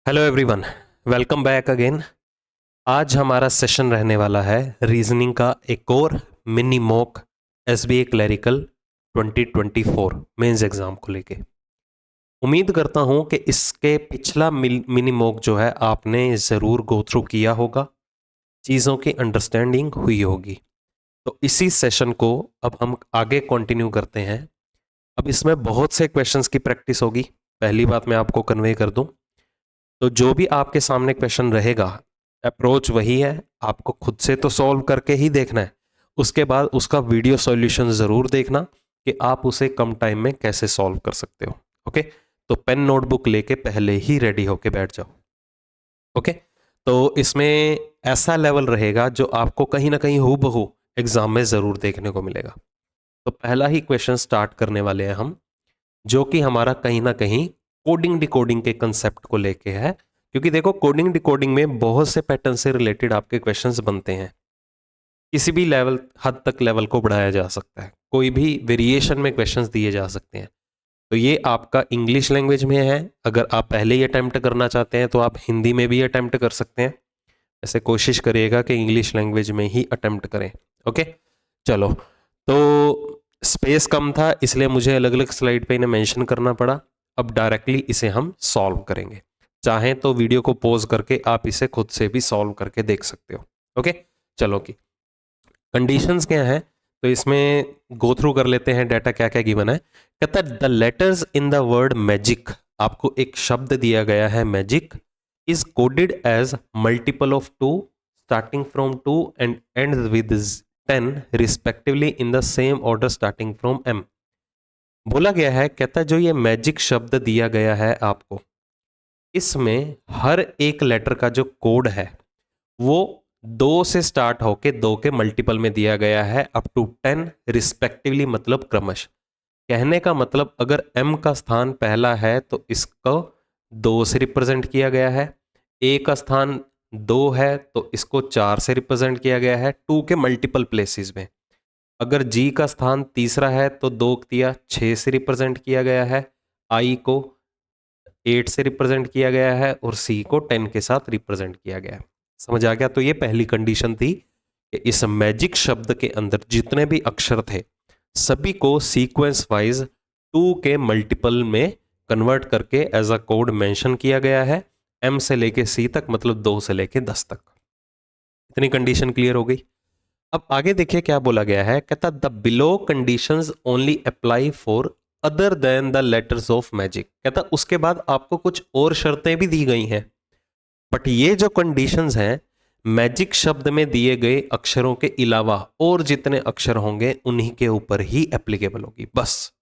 Hello everyone, welcome back again. आज हमारा session रहने वाला है रीजनिंग का एक और mini mock SBI clerical 2024 mains exam को लेके। उम्मीद करता हूं कि इसके पिछला मिनी मॉक जो है आपने ज़रूर गो थ्रू किया होगा, चीज़ों की अंडरस्टैंडिंग हुई होगी। तो इसी सेशन को अब हम आगे कंटिन्यू करते हैं। अब इसमें बहुत से क्वेश्चंस की प्रैक्टिस होगी। पहली बात मैं आपको कन्वे कर दूं, तो जो भी आपके सामने क्वेश्चन रहेगा, अप्रोच वही है, आपको खुद से तो सॉल्व करके ही देखना है। उसके बाद उसका वीडियो सॉल्यूशन ज़रूर देखना कि आप उसे कम टाइम में कैसे सॉल्व कर सकते हो। ओके, तो पेन नोटबुक लेके पहले ही रेडी होके बैठ जाओ। ओके, तो इसमें ऐसा लेवल रहेगा जो आपको कहीं ना कहीं हूबहू एग्जाम में ज़रूर देखने को मिलेगा। तो पहला ही क्वेश्चन स्टार्ट करने वाले हैं हम, जो कि हमारा कहीं ना कहीं कोडिंग डिकोडिंग के कंसेप्ट को लेके है। क्योंकि देखो, कोडिंग डिकोडिंग में बहुत से पैटर्न से रिलेटेड आपके क्वेश्चंस बनते हैं। किसी भी लेवल हद तक लेवल को बढ़ाया जा सकता है, कोई भी वेरिएशन में क्वेश्चंस दिए जा सकते हैं। तो ये आपका इंग्लिश लैंग्वेज में है। अगर आप पहले ही अटेम्प्ट करना चाहते हैं तो आप हिंदी में भी अटेम्प्ट कर सकते हैं। ऐसे कोशिश करिएगा कि इंग्लिश लैंग्वेज में ही अटेम्प्ट करें। ओके, चलो। तो स्पेस कम था, इसलिए मुझे अलग अलग स्लाइड पे इन्हें मेंशन करना पड़ा। अब डायरेक्टली इसे हम सॉल्व करेंगे। चाहें तो वीडियो को पॉज करके आप इसे खुद से भी सॉल्व करके देख सकते हो। ओके, चलो कि कंडीशंस क्या है, तो इसमें गो थ्रू कर लेते हैं डाटा क्या क्या गिवन है। कहता है the letters in the word magic, आपको एक शब्द दिया गया है magic, is coded as multiple of 2 starting from 2 and end with 10 respectively in the same order starting from m। बोला गया है, कहता है जो ये मैजिक शब्द दिया गया है आपको, इसमें हर एक लेटर का जो कोड है वो 2 से स्टार्ट होके 2 के मल्टीपल में दिया गया है अप टू 10 रिस्पेक्टिवली, मतलब क्रमश। कहने का मतलब अगर m का स्थान पहला है तो इसको 2 से रिप्रेजेंट किया गया है, a का स्थान 2 है तो इसको 4 से रिप्रेजेंट किया गया है 2 के मल्टीपल प्लेसेस में। अगर g का स्थान तीसरा है तो 2 दिया 6 से रिप्रेजेंट किया गया है, i को 8 से रिप्रेजेंट किया गया है और c को 10 के साथ रिप्रेजेंट किया गया है। समझ आ गया? तो ये पहली कंडीशन थी कि इस मैजिक शब्द के अंदर जितने भी अक्षर थे सभी को सीक्वेंस वाइज 2 के मल्टीपल में कन्वर्ट करके एज अ कोड मेंशन किया गया है, m से लेके c तक, मतलब 2 से लेके 10 तक। इतनी कंडीशन क्लियर हो गई। अब आगे देखिए क्या बोला गया है। कहता the below conditions only apply for other than the letters of magic. कहता उसके बाद आपको कुछ और शर्तें भी दी गई हैं, बट ये जो कंडीशंस हैं मैजिक शब्द में दिए गए अक्षरों के अलावा और जितने अक्षर होंगे उन्हीं के ऊपर ही एप्लीकेबल होगी, बस।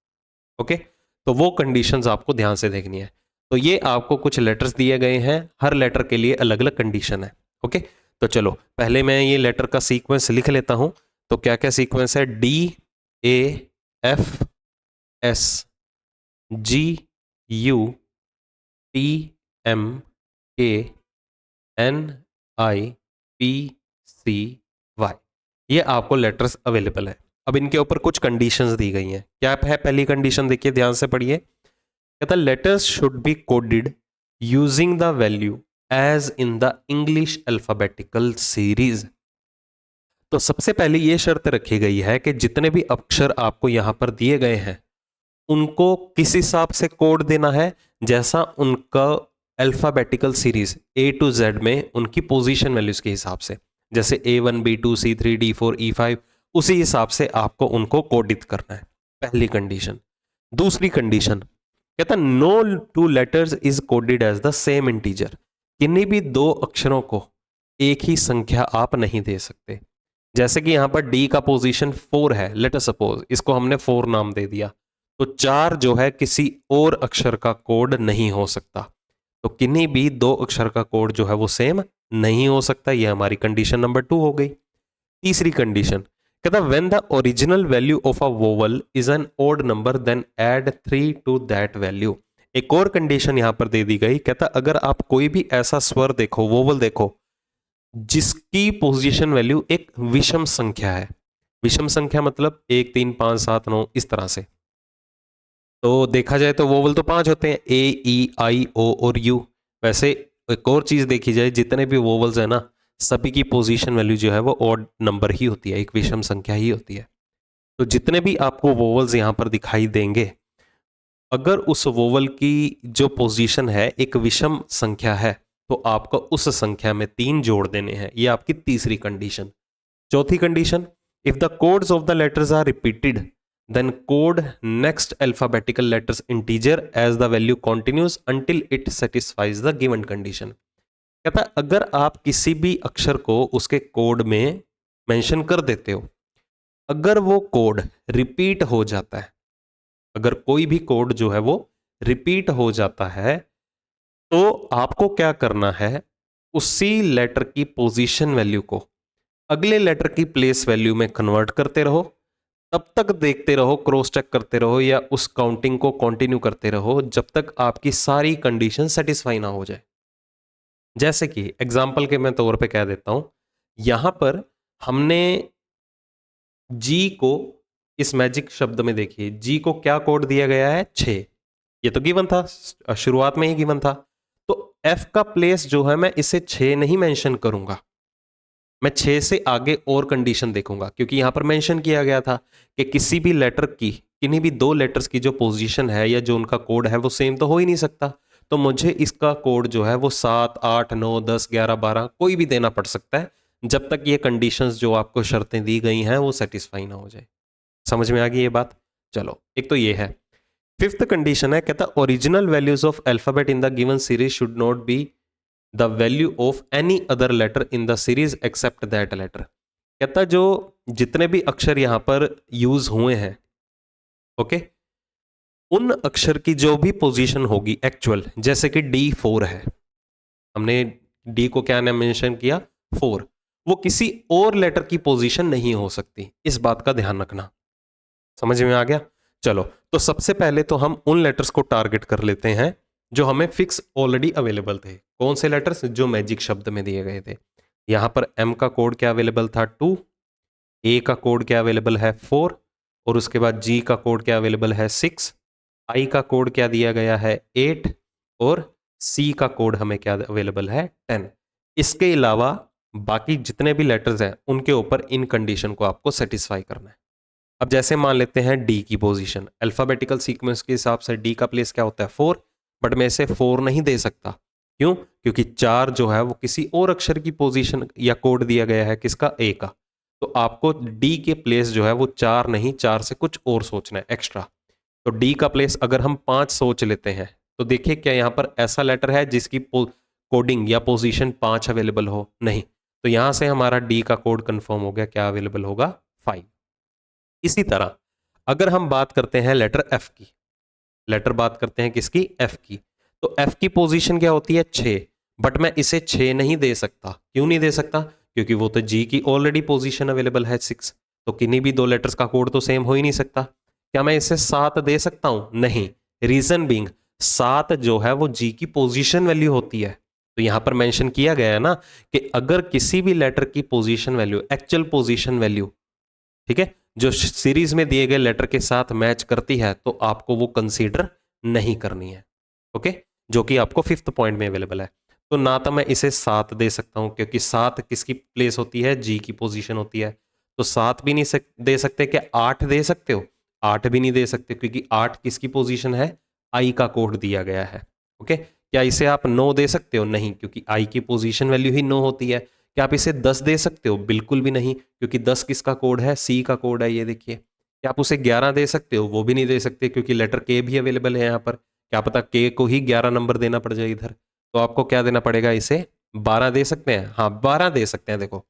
ओके, तो वो कंडीशंस आपको ध्यान से देखनी है। तो ये आपको कुछ लेटर्स दिए गए हैं, हर लेटर के लिए अलग अलग कंडीशन है। ओके, तो चलो पहले मैं ये लेटर का सीक्वेंस लिख लेता हूं। तो क्या क्या सीक्वेंस है? D A F S G U T M K N I P C Y, ये आपको लेटर्स अवेलेबल है। अब इनके ऊपर कुछ कंडीशंस दी गई हैं। क्या है पहली कंडीशन? देखिए ध्यान से पढ़िए। कहता letters should be coded using the value as in the English alphabetical series. तो सबसे पहले ये शर्त रखी गई है कि जितने भी अक्षर आपको यहां पर दिए गए हैं उनको किस हिसाब से कोड देना है, जैसा उनका alphabetical series A to Z में उनकी पोजीशन वैल्यूज के हिसाब से, जैसे A1 B2 C3 D4 E5, उसी हिसाब से आपको उनको कोडित करना है। पहली कंडीशन। दूसरी कंडीशन कहता no two letters is coded as the same integer. किन्हीं भी दो अक्षरों को एक ही संख्या आप नहीं दे सकते। जैसे कि यहां पर D का पोजीशन 4 है, लेट अस सपोज इसको हमने 4 नाम दे दिया, तो 4 जो है किसी और अक्षर का कोड नहीं हो सकता। तो किन्हीं भी दो अक्षर का कोड जो है वो सेम नहीं हो सकता। ये हमारी कंडीशन नंबर 2 हो गई। तीसरी कंडीशन कहता when the original value of a vowel is an odd number then add 3 to that value. एक और कंडीशन यहां पर दे दी गई। कहता अगर आप कोई भी ऐसा स्वर देखो, वोवल देखो, जिसकी पोजीशन वैल्यू एक विषम संख्या है, विषम संख्या मतलब 1 3 5 7 9 इस तरह से, तो देखा जाए तो वोवल तो 5 होते हैं, A E I O और U। वैसे एक और चीज देखी जाए, जितने भी वोवल्स है ना, सभी की पोजीशन वैल्यू जो है वो ऑड नंबर ही होती है, एक विषम संख्या ही होती है। तो जितने भी आपको वोवल्स यहाँ पर दिखाई देंगे, अगर उस वोवल की जो पोजीशन है एक विषम संख्या है, तो आपको उस संख्या में 3 जोड़ देने हैं। ये आपकी तीसरी कंडीशन। चौथी condition, if the codes of the letters are repeated then code next alphabetical letters integer as the value continues until it satisfies the given condition. कहता है अगर आप किसी भी अक्षर को उसके कोड में मेंशन कर देते हो, अगर वो कोड रिपीट हो जाता है, अगर कोई भी कोड जो है वो रिपीट हो जाता है, तो आपको क्या करना है, उसी लेटर की पोजीशन वैल्यू को अगले लेटर की प्लेस वैल्यू में कन्वर्ट करते रहो, तब तक देखते रहो, क्रॉस चेक करते रहो, या उस काउंटिंग को कंटिन्यू करते रहो जब तक आपकी सारी कंडीशन सेटिस्फाई ना हो जाए। जैसे कि एग्जाम्पल के मैं तौर पे कह देता हूं, यहां पर हमने जी को, इस मैजिक शब्द में देखिए जी को क्या कोड दिया गया है, 6। ये तो गिवन था, शुरुआत में ही गिवन था। तो एफ का प्लेस जो है मैं इसे 6 नहीं मेंशन करूंगा, मैं 6 से आगे और कंडीशन देखूंगा, क्योंकि यहां पर मेंशन किया गया था कि किसी भी लेटर की, किन्हीं भी 2 लेटर्स की जो पोजीशन है या जो उनका कोड है वो सेम तो हो ही नहीं सकता। तो मुझे इसका कोड जो है वो 7, 8, 9, 10, 11, 12 कोई भी देना पड़ सकता है, जब तक ये कंडीशंस जो आपको शर्तें दी गई हैं वो सेटिस्फाई ना हो जाए। समझ में आ गई ये बात? चलो, एक तो ये है। फिफ्थ कंडीशन है, कहता original values of alphabet in the given series should not be the value of any other letter in the series except that letter. कहता जो जितने भी अक्षर यहां पर यूज हुए हैं, ओके, उन अक्षर की जो भी पोजीशन होगी एक्चुअल, जैसे कि D4 है, हमने डी को क्या नाम मेंशन किया, 4, वो किसी और लेटर की पोजीशन नहीं हो सकती, इस बात का ध्यान रखना। समझ में आ गया? चलो, तो सबसे पहले तो हम उन लेटर्स को टारगेट कर लेते हैं जो हमें फिक्स ऑलरेडी अवेलेबल थे। कौन से लेटर्स? जो मैजिक शब्द में दिए गए थे। यहां पर एम का कोड क्या अवेलेबल था, 2, ए का कोड क्या अवेलेबल है, 4, और उसके बाद जी का कोड क्या अवेलेबल है, 6, आई का कोड क्या दिया गया है, 8, और सी का कोड हमें क्या अवेलेबल है, 10। इसके अलावा बाकी जितने भी लेटर्स हैं उनके ऊपर इन कंडीशन को आपको सेटिस्फाई करना है। अब जैसे मान लेते हैं डी की पोजीशन, अल्फाबेटिकल सीक्वेंस के हिसाब से डी का प्लेस क्या होता है, 4, बट मैं इसे 4 नहीं दे सकता। क्यों? क्योंकि 4 जो है वो किसी और अक्षर की पोजीशन या कोड दिया गया है, किसका, ए का। तो आपको डी के प्लेस जो है वो 4 नहीं, 4 से कुछ और सोचना है एक्स्ट्रा। तो डी का प्लेस अगर हम 5 सोच लेते हैं, तो देखिए क्या यहां पर ऐसा लेटर है जिसकी कोडिंग या पोजीशन 5 अवेलेबल हो? नहीं। तो यहां से हमारा डी का कोड कंफर्म हो गया, क्या अवेलेबल होगा, 5। इसी तरह अगर हम बात करते हैं लेटर एफ की, लेटर बात करते हैं किसकी, एफ की, तो एफ की पोजीशन क्या होती है, 6, बट मैं इसे 6 नहीं दे सकता। क्यों नहीं दे सकता? क्योंकि वो तो जी की ऑलरेडी पोजीशन अवेलेबल है 6, तो किन्हीं भी 2 लेटर्स का कोड तो सेम हो ही नहीं सकता। क्या मैं इसे 7 दे सकता हूं? नहीं। रीजन बीइंग, 7 जो है वो जी की पोजीशन वैल्यू होती है। तो यहां पर मेंशन किया गया है ना कि अगर किसी भी लेटर की position value, actual position value, ठीक है, जो सीरीज में दिए गए लेटर के साथ मैच करती है, तो आपको वो कंसीडर नहीं करनी है। ओके, जो कि आपको 5th पॉइंट में अवेलेबल है। तो ना तो मैं इसे 7 दे सकता हूं, क्योंकि 7 किसकी प्लेस होती है, जी की पोजीशन होती है। तो 7 भी नहीं दे सकते। क्या 8 दे सकते हो? 8 भी नहीं दे सकते, क्योंकि 8 किसकी पोजीशन है, आई का कोड दिया गया है। ओके, क्या इसे आप 9 दे सकते हो? नहीं, क्योंकि आई की पोजीशन वैल्यू ही 9 होती है। क्या आप इसे 10 दे सकते हो? बिल्कुल भी नहीं, क्योंकि 10 किसका कोड है, सी का कोड है, ये देखिए। क्या आप उसे 11 दे सकते हो? वो भी नहीं दे सकते, क्योंकि लेटर के भी अवेलेबल है यहाँ पर। क्या पता के को ही 11 नंबर देना पड़ जाए इधर। तो आपको क्या देना पड़ेगा, इसे 12 दे सकते हैं। हाँ, 12 दे सकते हैं। देखो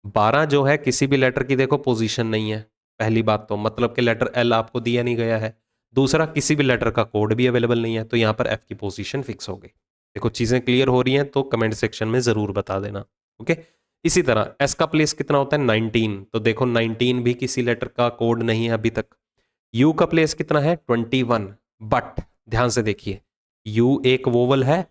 12 जो है किसी भी लेटर की, देखो पोजीशन नहीं है, पहली बात तो, मतलब कि लेटर एल आपको दिया नहीं गया है। दूसरा, किसी भी लेटर का कोड भी अवेलेबल नहीं है, तो यहाँ पर एफ की पोजीशन फिक्स हो गई। देखो चीजें क्लियर हो रही हैं तो कमेंट सेक्शन में जरूर बता देना। ओके, इसी तरह एस का प्लेस कितना होता है, 19। तो देखो 19 भी किसी लेटर का कोड नहीं है अभी तक। यू का प्लेस कितना है, 21, बट ध्यान से देखिए, यू एक वोवल है,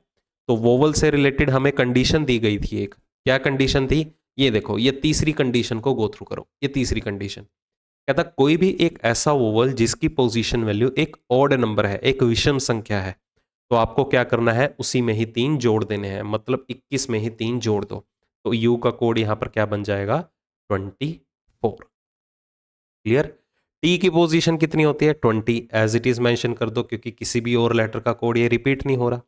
तो वोवल से रिलेटेड हमें कंडीशन दी गई थी एक। क्या कंडीशन थी? ये देखो, ये तीसरी कंडीशन को गो थ्रू करो। ये तीसरी कंडीशन कहता कोई भी एक ऐसा वोवल जिसकी पोजीशन वैल्यू एक ऑड नंबर है, एक विषम संख्या है, तो आपको क्या करना है, उसी में ही 3 जोड़ देने हैं, मतलब 21 में ही 3 जोड़ दो, तो यू का कोड यहां पर क्या बन जाएगा, 24। क्लियर। टी की पोजीशन कितनी होती है, 20, एज इट इज मेंशन कर दो, क्योंकि किसी भी और लेटर का कोड ये रिपीट नहीं हो रहा।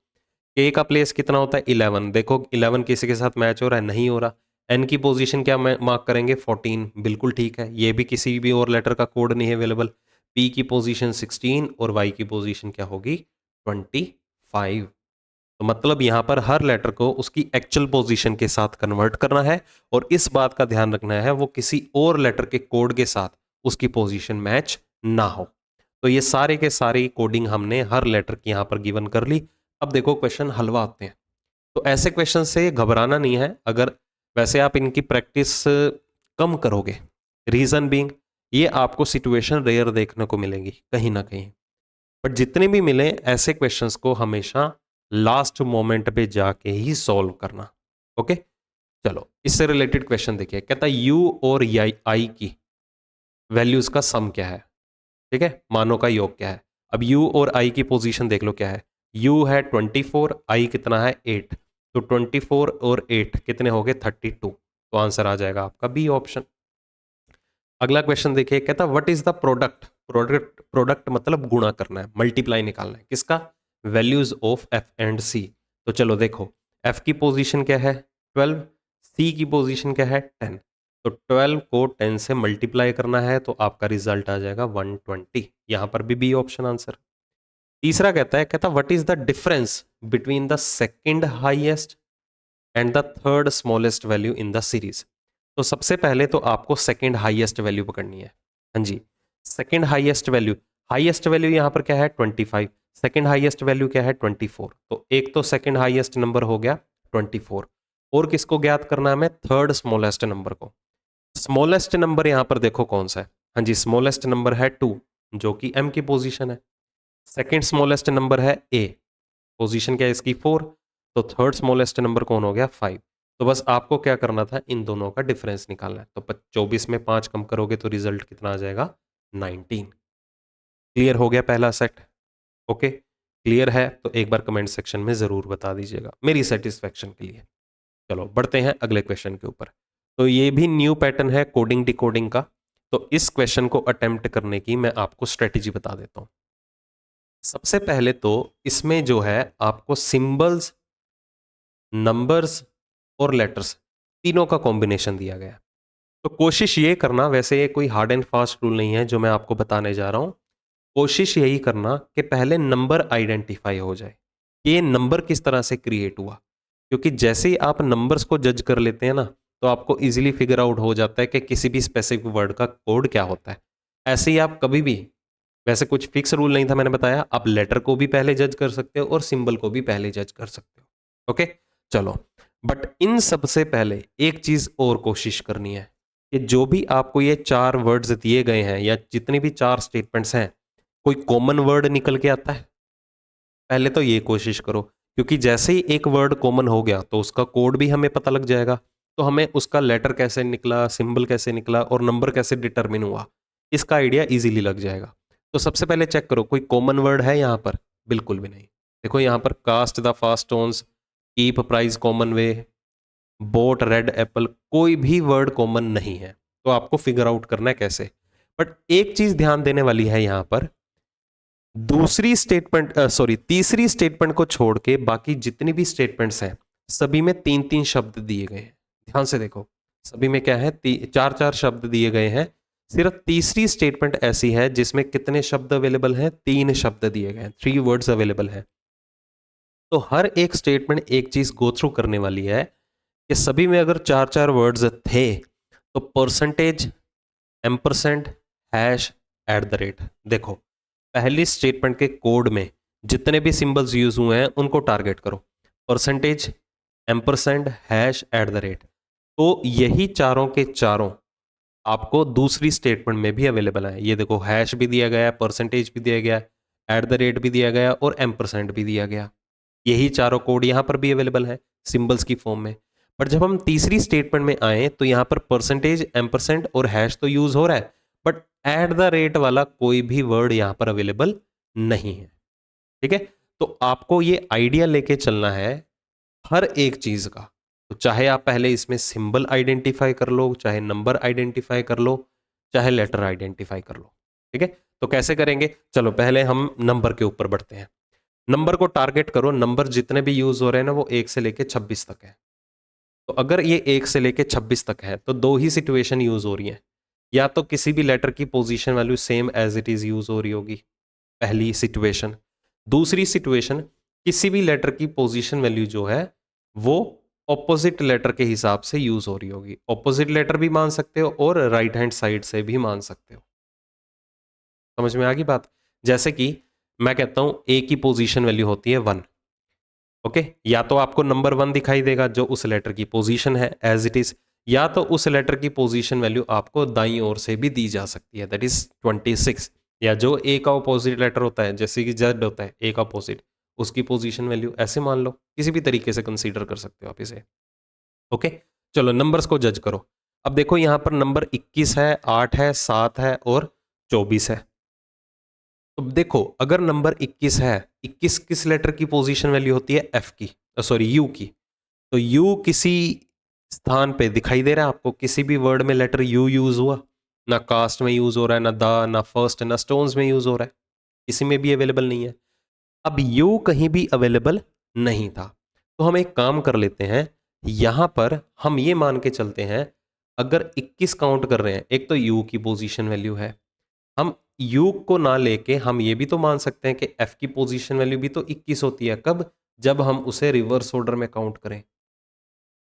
के का प्लेस कितना होता है, 11, देखो 11 किसी के साथ मैच हो रहा है, नहीं हो रहा। एन की पोजीशन क्या मार्क करेंगे, 14, बिल्कुल ठीक है, ये भी किसी भी और लेटर का कोड नहीं है अवेलेबल। पी की पोजीशन 16 और वाई की पोजीशन क्या होगी, 25। तो मतलब यहां पर हर लेटर को उसकी एक्चुअल पोजीशन के साथ कन्वर्ट करना है, और इस बात का ध्यान रखना है वो किसी और लेटर के कोड के साथ उसकी पोजीशन मैच ना हो। तो ये सारे के सारे कोडिंग हमने हर लेटर की यहां पर गिवन कर ली। अब देखो क्वेश्चन हलवा आते हैं, तो ऐसे क्वेश्चन से घबराना नहीं है, अगर वैसे आप इनकी प्रैक्टिस कम करोगे, रीजन बीइंग ये आपको सिचुएशन रेयर देखने को मिलेंगी कहीं ना कहीं, बट जितने भी मिले ऐसे क्वेश्चंस को हमेशा लास्ट मोमेंट पे जाके ही सॉल्व करना। ओके, चलो इससे रिलेटेड क्वेश्चन देखिए, कहता है यू और आई की वैल्यूज का सम क्या है, ठीक है, मानों का योग क्या है। अब यू और आई की पोजीशन देख लो क्या है, यू है 24, आई कितना है 8, तो 24 और 8 कितने हो गए 32, तो आंसर आ जाएगा आपका बी ऑप्शन। अगला क्वेश्चन देखिए, कहता what is the product, product मतलब गुणा करना है, मल्टीप्लाई निकालना है, किसका, वैल्यूज ऑफ एफ एंड सी। तो चलो देखो, एफ की पोजीशन क्या है 12, सी की पोजीशन क्या है 10, तो 12 को 10 से मल्टीप्लाई करना है, तो आपका रिजल्ट आ जाएगा 120, यहां पर भी बी ऑप्शन आंसर। तीसरा कहता what is the difference between the second highest and the third smallest value in the series. तो सबसे पहले तो आपको सेकंड हाईएस्ट वैल्यू पकड़नी है। हाँ जी, सेकंड हाईएस्ट वैल्यू यहां पर क्या है 25, सेकंड हाईएस्ट वैल्यू क्या है 24, तो एक तो सेकंड हाईएस्ट नंबर हो गया 24, और किसको ज्ञात करना है हमें, थर्ड स्मॉलेस्ट नंबर को। स्मॉलेस्ट नंबर यहां पर देखो कौन सा है, हाँ जी स्मॉलेस्ट नंबर है 2, जो कि एम की पोजीशन है। सेकंड स्मॉलेस्ट नंबर है ए, पोजीशन क्या है इसकी 4, तो थर्ड स्मॉलेस्ट नंबर कौन हो गया 5। तो बस आपको क्या करना था, इन दोनों का डिफरेंस निकालना है, तो 24 में 5 कम करोगे तो रिजल्ट कितना आ जाएगा 19। क्लियर हो गया पहला सेट। ओके, क्लियर है तो एक बार कमेंट सेक्शन में जरूर बता दीजिएगा मेरी सेटिस्फेक्शन के लिए। चलो बढ़ते हैं अगले क्वेश्चन के ऊपर। तो ये भी न्यू पैटर्न है कोडिंग डिकोडिंग का, तो इस क्वेश्चन को अटेम्प्ट करने की मैं आपको स्ट्रेटेजी बता देता हूं। सबसे पहले तो इसमें जो है आपको सिंबल्स, नंबर्स और लेटर्स तीनों का कॉम्बिनेशन दिया गया है। तो कोशिश ये करना, वैसे ये कोई हार्ड एंड फास्ट रूल नहीं है जो मैं आपको बताने जा रहा हूं, कोशिश यही करना कि पहले नंबर आइडेंटिफाई हो जाए, ये नंबर किस तरह से क्रिएट हुआ, क्योंकि जैसे ही आप नंबर्स को जज कर लेते हैं ना, तो आपको इजीली फिगर आउट हो जाता है कि किसी भी स्पेसिफिक वर्ड का कोड क्या होता है। ऐसे ही आप कभी भी, वैसे कुछ फिक्स रूल नहीं था मैंने बताया, आप लेटर को भी पहले जज कर सकते हो और सिंबल को भी पहले जज कर सकते हो। ओके, चलो, बट इन सबसे पहले एक चीज और कोशिश करनी है कि जो भी आपको ये 4 वर्ड्स दिए गए हैं या जितने भी 4 स्टेटमेंट्स हैं, कोई कॉमन वर्ड निकल के आता है, पहले तो ये कोशिश करो, क्योंकि जैसे ही एक वर्ड कॉमन हो गया तो उसका कोड भी हमें पता लग जाएगा, तो हमें उसका लेटर कैसे निकला, सिंबल कैसे निकला और नंबर कैसे डिटरमिन हुआ, इसका आइडिया इजीली लग जाएगा। तो सबसे पहले चेक करो कोई कॉमन वर्ड है यहाँ पर, बिल्कुल भी नहीं। देखो यहाँ पर cast the fast stones, keep price common way, boat red apple, कोई भी वर्ड कॉमन नहीं है, तो आपको फिगर आउट करना है कैसे। बट एक चीज ध्यान देने वाली है यहाँ पर, दूसरी स्टेटमेंट सॉरी तीसरी स्टेटमेंट को छोड़ के बाकी जितनी भी स्टेटमेंट्स हैं सभी में 3-3 शब्द दिए गए हैं। ध्यान से देखो, सभी में क्या है 4-4 शब्द दिए गए हैं, सिर्फ तीसरी स्टेटमेंट ऐसी है जिसमें कितने शब्द अवेलेबल हैं, 3 शब्द दिए गए हैं, 3 वर्ड्स अवेलेबल हैं। तो हर एक स्टेटमेंट एक चीज गो थ्रू करने वाली है कि सभी में अगर 4-4 वर्ड्स थे तो percentage, ampersand, hash, at the rate, देखो पहली स्टेटमेंट के कोड में जितने भी सिंबल्स यूज हुए हैं उनको टारगेट करो, percentage, ampersand, hash, at the rate, तो यही चारों के चारों आपको दूसरी स्टेटमेंट में भी अवेलेबल है। ये देखो हैश भी दिया गया है, परसेंटेज भी दिया गया है, एट द रेट भी दिया गया और एम्परसेंड भी दिया गया, यही चारों कोड यहाँ पर भी अवेलेबल है सिंबल्स की फॉर्म में। पर जब हम तीसरी स्टेटमेंट में आए तो यहाँ पर परसेंटेज, एम्परसेंड और हैश तो यूज हो रहा है, बट एट द रेट वाला कोई भी वर्ड यहाँ पर अवेलेबल नहीं है। ठीक है, तो आपको ये आइडिया लेके चलना है हर एक चीज का। तो चाहे आप पहले इसमें सिंबल आइडेंटिफाई कर लो, चाहे नंबर आइडेंटिफाई कर लो, चाहे लेटर आइडेंटिफाई कर लो। ठीक है, तो कैसे करेंगे? चलो पहले हम नंबर के ऊपर बढ़ते हैं। नंबर को टारगेट करो, नंबर जितने भी यूज हो रहे हैं ना वो 1 से लेके 26 तक है। तो अगर ये 1 से लेके 26 तक है तो दो ही सिचुएशन यूज हो रही है। या तो किसी भी लेटर की position value same as it is use हो रही होगी, पहली सिचुएशन। दूसरी सिचुएशन, किसी भी लेटर की पोजीशन वैल्यू जो है वो ऑपोजिट लेटर के हिसाब से यूज हो रही होगी। ऑपोजिट लेटर भी मान सकते हो और राइट हैंड साइड से भी मान सकते हो। समझ में आ गई बात? जैसे कि मैं कहता हूं ए की पोजीशन वैल्यू होती है 1। ओके, या तो आपको नंबर 1 दिखाई देगा जो उस लेटर की पोजीशन है एज इट इज, या तो उस लेटर की पोजीशन वैल्यू आपको दाईं ओर से भी दी जा सकती है, दैट इज 26। या जो ए का अपोजिट लेटर होता है, जैसे कि जेड होता है ए का अपोजिट, उसकी पोजीशन वैल्यू ऐसे मान लो, किसी भी तरीके से कंसीडर कर सकते हो आप इसे। ओके, चलो नंबर्स को जज करो। अब देखो यहां पर नंबर 21 है, 8 है, 7 है और 24 है। तो देखो अगर नंबर 21 है, 21 किस लेटर की पोजीशन वैल्यू होती है? एफ की, सॉरी यू की। तो यू किसी स्थान पे दिखाई दे रहा है आपको? किसी भी वर्ड में लेटर यू यूज हुआ? ना कास्ट में यूज हो रहा है, ना दा, ना फर्स्ट, ना स्टोन्स में यूज हो रहा है, किसी में भी अवेलेबल नहीं है। अब यू कहीं भी अवेलेबल नहीं था, तो हम एक काम कर लेते हैं, यहां पर हम ये मान के चलते हैं अगर 21 काउंट कर रहे हैं, एक तो यू की पोजीशन वैल्यू है, हम यू को ना लेके हम ये भी तो मान सकते हैं कि एफ की पोजीशन वैल्यू भी तो 21 होती है। कब? जब हम उसे रिवर्स ऑर्डर में काउंट करें,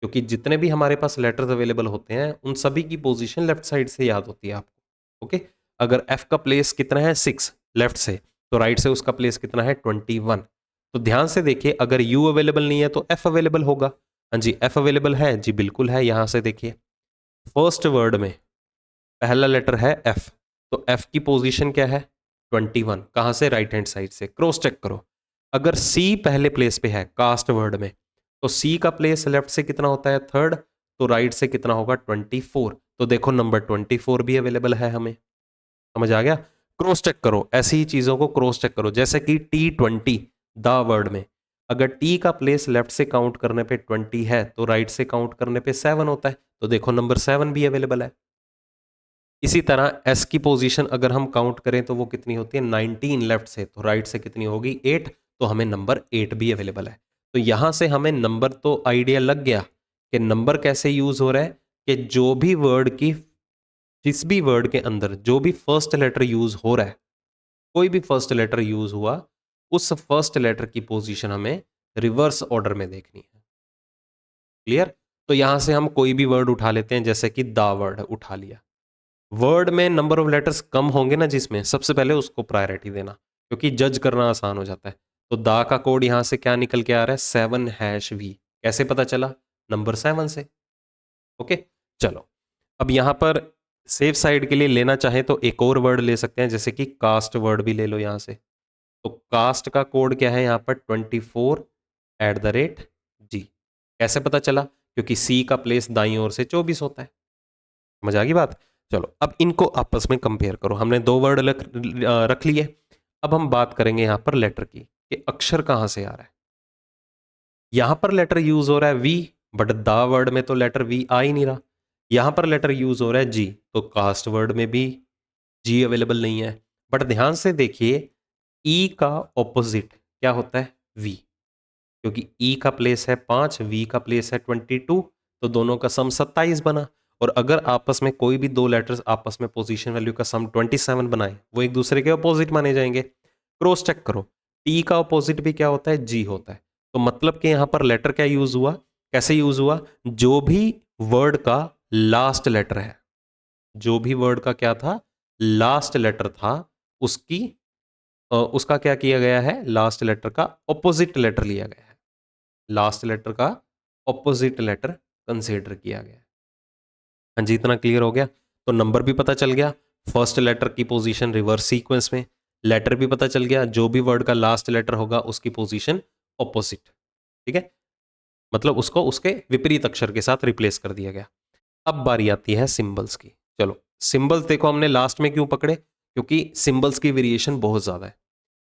क्योंकि जितने भी हमारे पास लेटर्स अवेलेबल होते हैं उन सभी की पोजीशन लेफ्ट साइड से याद होती है आपको। ओके, अगर एफ का प्लेस कितना है 6 लेफ्ट से, तो राइट से उसका प्लेस कितना है 21। तो ध्यान से देखिए, अगर यू अवेलेबल नहीं है तो एफ अवेलेबल होगा। हाँ जी, एफ अवेलेबल है जी, बिल्कुल है। यहां से देखिए फर्स्ट वर्ड में पहला लेटर है एफ, तो एफ की पोजीशन क्या है 21। कहां से? राइट हैंड साइड से। क्रॉस चेक करो, अगर सी पहले प्लेस पे है कास्ट वर्ड में, तो सी का प्लेस लेफ्ट से कितना होता है? थर्ड, तो राइट से कितना होगा? 24। तो देखो नंबर 24 भी अवेलेबल है हमें। समझ आ गया? क्रॉस चेक करो, ऐसी ही चीजों को क्रॉस चेक करो, जैसे कि T20 द वर्ड में, अगर टी का प्लेस लेफ्ट से काउंट करने पे 20 है तो राइट से काउंट करने पे 7 होता है, तो देखो नंबर 7 भी अवेलेबल है। इसी तरह एस की पोजीशन अगर हम काउंट करें तो वो कितनी होती है? 19 लेफ्ट से, तो राइट से कितनी होगी? 8, तो हमें नंबर 8 भी अवेलेबल है। तो यहां से हमें नंबर तो आइडिया लग गया कि नंबर कैसे यूज हो रहा है, कि जो भी वर्ड की, जिस भी वर्ड के अंदर जो भी फर्स्ट लेटर यूज हो रहा है, कोई भी फर्स्ट लेटर यूज हुआ, उस फर्स्ट लेटर की पोजीशन हमें रिवर्स ऑर्डर में देखनी है। क्लियर? तो यहां से हम कोई भी वर्ड उठा लेते हैं, जैसे कि दा वर्ड उठा लिया। वर्ड में नंबर ऑफ लेटर्स कम होंगे ना जिसमें, सबसे पहले उसको प्रायोरिटी देना, क्योंकि जज करना आसान हो जाता है। तो दा का कोड यहां से क्या निकल के आ रहा है? 7#V। कैसे पता चला? नंबर 7 से। ओके, चलो अब यहां पर सेफ साइड के लिए लेना चाहे तो एक और वर्ड ले सकते हैं, जैसे कि कास्ट वर्ड भी ले लो यहां से। तो कास्ट का कोड क्या है यहां पर? 24@G। कैसे पता चला? क्योंकि सी का प्लेस दाईं ओर से 24 होता है। समझ आ गई बात? चलो अब इनको आपस में कंपेयर करो। हमने दो वर्ड रख लिए। अब हम बात करेंगे यहां पर लेटर की, कि अक्षर कहां से आ रहा है। यहां पर लेटर यूज हो रहा है वी, बट द वर्ड में तो लेटर वी आ ही नहीं रहा। यहां पर लेटर यूज हो रहा है जी, तो कास्ट वर्ड में भी जी अवेलेबल नहीं है। बट ध्यान से देखिए, ई का ऑपोजिट क्या होता है? वी, क्योंकि ई का प्लेस है 5, वी का प्लेस है 22, तो दोनों का सम 27 बना। और अगर आपस में कोई भी दो लेटर्स आपस में पोजीशन वैल्यू का सम 27 बनाए, वो एक दूसरे के अपोजिट माने जाएंगे। क्रॉस चेक करो, टी का अपोजिट भी क्या होता है? जी होता है। तो मतलब कि यहां पर लेटर क्या यूज हुआ, कैसे यूज हुआ? जो भी वर्ड का लास्ट लेटर है, जो भी वर्ड का क्या था? लास्ट लेटर था, उसकी उसका क्या किया गया है? लास्ट लेटर का ऑपोजिट लेटर लिया गया है। लास्ट लेटर का ऑपोजिट लेटर कंसीडर किया गया। हाँ जी, इतना क्लियर हो गया? तो नंबर भी पता चल गया, फर्स्ट लेटर की पोजीशन रिवर्स सीक्वेंस में, लेटर भी पता चल गया, जो भी वर्ड का लास्ट लेटर होगा उसकी पोजीशन ऑपोजिट। ठीक है, मतलब उसको उसके विपरीत अक्षर के साथ रिप्लेस कर दिया गया। अब बारी आती है सिंबल्स की। चलो सिंबल्स देखो हमने लास्ट में क्यों पकड़े? क्योंकि सिंबल्स की वेरिएशन बहुत ज्यादा है।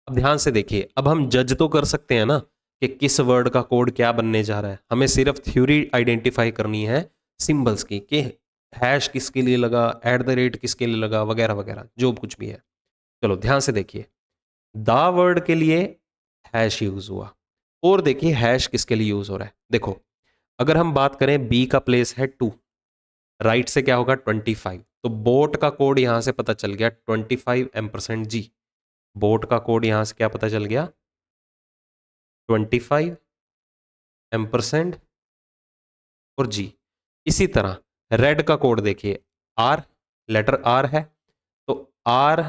अब ध्यान से देखिए, अब हम जज तो कर सकते हैं ना कि किस वर्ड का कोड क्या बनने जा रहा है। हमें सिर्फ थ्योरी आइडेंटिफाई करनी है सिंबल्स की, कि हैश किसके लिए लगा, एट द रेट किसके लिए लगा, वगैरह वगैरह जो कुछ भी है। चलो ध्यान से देखिए, द वर्ड के लिए हैश यूज हुआ, और देखिए हैश किसके लिए यूज हो रहा है। देखो, अगर हम बात करें बी का प्लेस है 2, राइट से क्या होगा 25, तो बोट का कोड यहां से पता चल गया 25 %G। बोट का कोड यहां से क्या पता चल गया 25 % और G। इसी तरह रेड का कोड देखिए, R, लेटर R है, तो R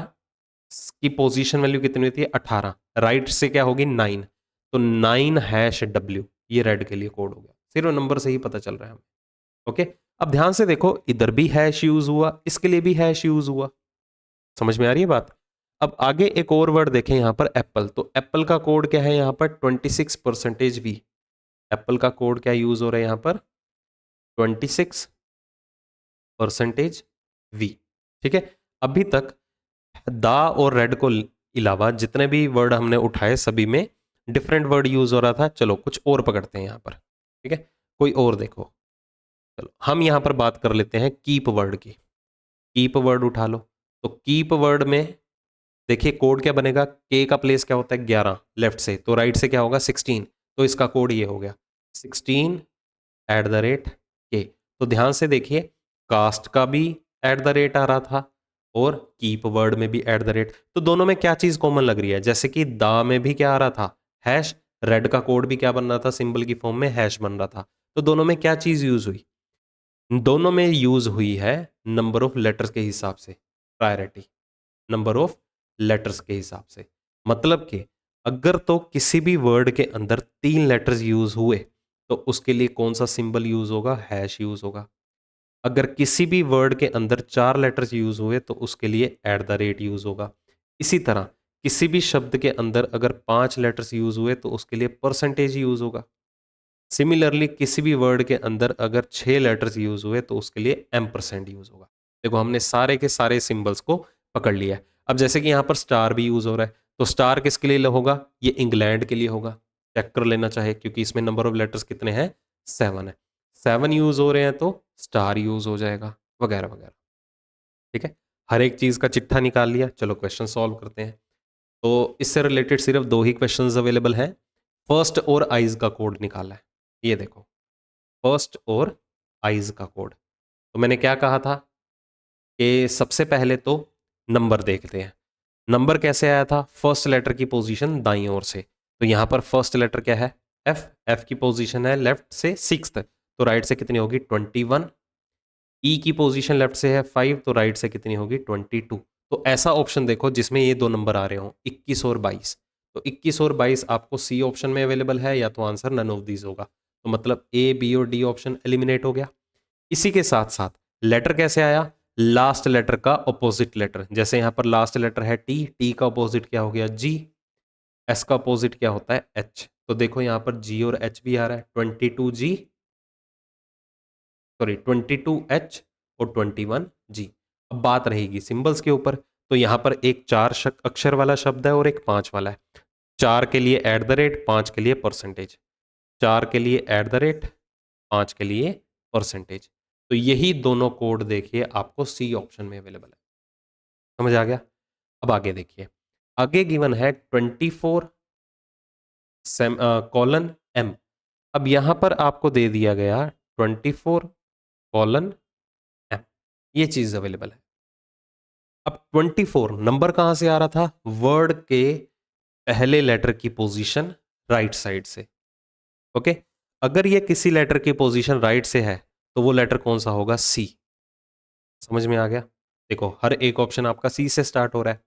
की पोजीशन वैल्यू कितनी होती है 18, राइट से क्या होगी 9, तो 9#W, ये रेड के लिए कोड हो गया। सिर्फ नंबर से ही पता चल रहा है हमें। ओके, अब ध्यान से देखो, इधर भी हैश यूज हुआ, इसके लिए भी हैश यूज हुआ। समझ में आ रही है बात। अब आगे एक और वर्ड देखें यहां पर एप्पल, तो एप्पल का कोड क्या है यहां पर 26%V। एप्पल का कोड क्या यूज हो रहा है यहां पर 26%V। ठीक है, अभी तक दा और रेड को अलावा जितने भी वर्ड हमने उठाए सभी में डिफरेंट वर्ड यूज हो रहा था। चलो कुछ और पकड़ते हैं यहां पर। ठीक है, कोई और देखो। चलो हम यहां पर बात कर लेते हैं कीप वर्ड की। कीप वर्ड उठा लो, तो कीप वर्ड में देखिए कोड क्या बनेगा, के का प्लेस क्या होता है 11 लेफ्ट से, तो राइट से क्या होगा 16, तो इसका कोड ये हो गया 16@के। तो ध्यान से देखिए, कास्ट का भी एट द रेट आ रहा था और कीप वर्ड में भी एट द रेट, तो दोनों में क्या चीज कॉमन लग रही है। जैसे कि दा में भी क्या आ रहा था हैश, रेड का कोड भी क्या बन रहा था सिंबल की फॉर्म में हैश बन रहा था। तो दोनों में क्या चीज यूज हुई, दोनों में यूज हुई है नंबर ऑफ लेटर्स के हिसाब से, प्रायोरिटी नंबर ऑफ लेटर्स के हिसाब से। मतलब कि अगर तो किसी भी वर्ड के अंदर 3 लेटर्स यूज हुए तो उसके लिए कौन सा सिंबल यूज होगा, हैश यूज होगा। अगर किसी भी वर्ड के अंदर 4 लेटर्स यूज हुए तो उसके लिए एट द रेट यूज होगा। इसी तरह किसी भी शब्द के अंदर अगर 5 लेटर्स यूज हुए तो उसके लिए परसेंटेज यूज होगा। सिमिलरली किसी भी वर्ड के अंदर अगर 6 लेटर्स यूज हुए तो उसके लिए M% यूज होगा। देखो हमने सारे के सारे सिंबल्स को पकड़ लिया है। अब जैसे कि यहां पर स्टार भी यूज हो रहा है, तो स्टार किसके लिए होगा, ये इंग्लैंड के लिए होगा। चेक कर लेना चाहे, क्योंकि इसमें नंबर ऑफ लेटर्स कितने हैं 7 है, 7 यूज हो रहे हैं तो स्टार यूज हो जाएगा, वगैरह वगैरह। ठीक है, हर एक चीज का चिट्ठा निकाल लिया। चलो क्वेश्चन सॉल्व करते हैं। तो इससे रिलेटेड सिर्फ 2 ही क्वेश्चंस अवेलेबल हैं। फर्स्ट और आइज का कोड निकाला है, ये देखो फर्स्ट और आइज का कोड। तो मैंने क्या कहा था कि सबसे पहले तो नंबर देखते हैं। नंबर कैसे आया था, फर्स्ट लेटर की पोजीशन दाईं ओर से, तो यहां पर फर्स्ट लेटर क्या है एफ, एफ की पोजीशन है लेफ्ट से 6th, तो राइट से कितनी होगी 21। ई की पोजीशन लेफ्ट से है 5, तो राइट से कितनी होगी 22। तो ऐसा ऑप्शन देखो जिसमें ये दो नंबर आ रहे हो 21 और 22। तो 21 और 22 आपको सी ऑप्शन में अवेलेबल है, या तो आंसर नन ऑफ दीज होगा। तो मतलब ए, बी और डी ऑप्शन एलिमिनेट हो गया। इसी के साथ साथ लेटर कैसे आया, लास्ट लेटर का ऑपोजिट लेटर। जैसे यहां पर लास्ट लेटर है टी, टी का ऑपोजिट क्या हो गया जी, एस का ऑपोजिट क्या होता है एच। तो देखो यहां पर जी और एच भी आ रहा है 22G, सॉरी 22H और 21G। अब बात रहेगी सिंबल्स के ऊपर, तो यहां पर एक 4 अक्षर वाला शब्द है और एक 5 वाला है। 4 के लिए एट द रेट, 5 के लिए परसेंटेज। 4 के लिए एट द रेट, 5 के लिए परसेंटेज। तो यही दोनों कोड देखिए आपको सी ऑप्शन में अवेलेबल है। समझ आ गया। अब आगे देखिए, आगे गिवन है 24 कॉलन एम। अब यहां पर आपको दे दिया गया 24 कॉलन एम, ये चीज अवेलेबल है। अब 24 नंबर कहां से आ रहा था, वर्ड के पहले लेटर की पोजीशन राइट साइड से। ओके, अगर ये किसी लेटर की पोजीशन राइट से है तो वो लेटर कौन सा होगा, सी। समझ में आ गया। देखो हर एक ऑप्शन आपका सी से स्टार्ट हो रहा है।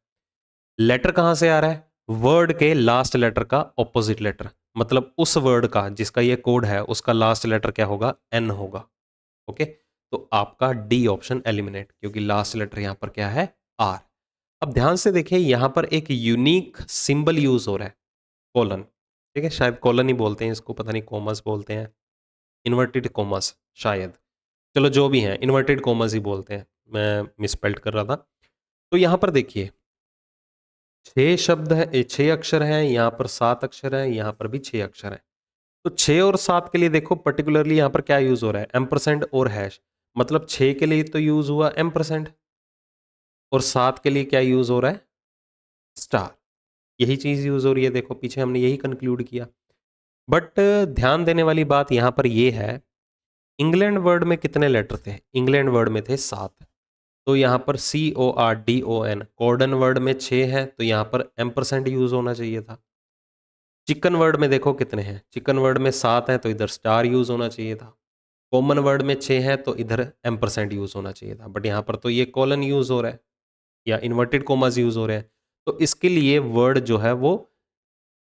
लेटर कहां से आ रहा है, वर्ड के लास्ट लेटर का ऑपोजिट लेटर, मतलब उस वर्ड का जिसका ये कोड है उसका लास्ट लेटर क्या होगा, एन होगा। ओके, तो आपका डी ऑप्शन एलिमिनेट, क्योंकि लास्ट लेटर यहां पर क्या है आर। अब ध्यान से देखिए यहां पर एक यूनिक सिंबल यूज हो रहा है, कॉलन। ठीक है, शायद कॉलन ही बोलते हैं इसको, पता नहीं कॉमर्स बोलते हैं, इन्वर्टेड कॉमर्स शायद। चलो जो भी है इन्वर्टेड कॉमर्स ही बोलते हैं, मैं मिसपेल्ट कर रहा था। तो यहां पर देखिए 6 शब्द है, 6 अक्षर हैं, यहाँ पर 7 अक्षर हैं, यहाँ पर भी 6 अक्षर हैं। तो 6 और 7 के लिए देखो पर्टिकुलरली यहाँ पर क्या यूज हो रहा है, एम्परसेंड और हैश। मतलब 6 के लिए तो यूज हुआ एम्परसेंड और 7 के लिए क्या यूज हो रहा है, स्टार। यही चीज यूज हो रही है, देखो पीछे हमने यही कंक्लूड किया। बट ध्यान देने वाली बात यहाँ पर यह है, इंग्लैंड वर्ड में कितने लेटर थे, इंग्लैंड वर्ड में थे 7। तो यहाँ पर CORDON, कॉर्डन वर्ड में 6 है, तो यहाँ पर एम्परसेंड यूज होना चाहिए था। चिकन वर्ड में देखो कितने हैं, चिकन वर्ड में 7 है, तो इधर स्टार यूज होना चाहिए था। कॉमन वर्ड में 6 है, तो इधर एम्परसेंड यूज होना चाहिए था। बट यहाँ पर तो ये कॉलन यूज हो रहा है या इन्वर्टेड कोमास यूज हो रहे हैं। तो इसके लिए वर्ड जो है वो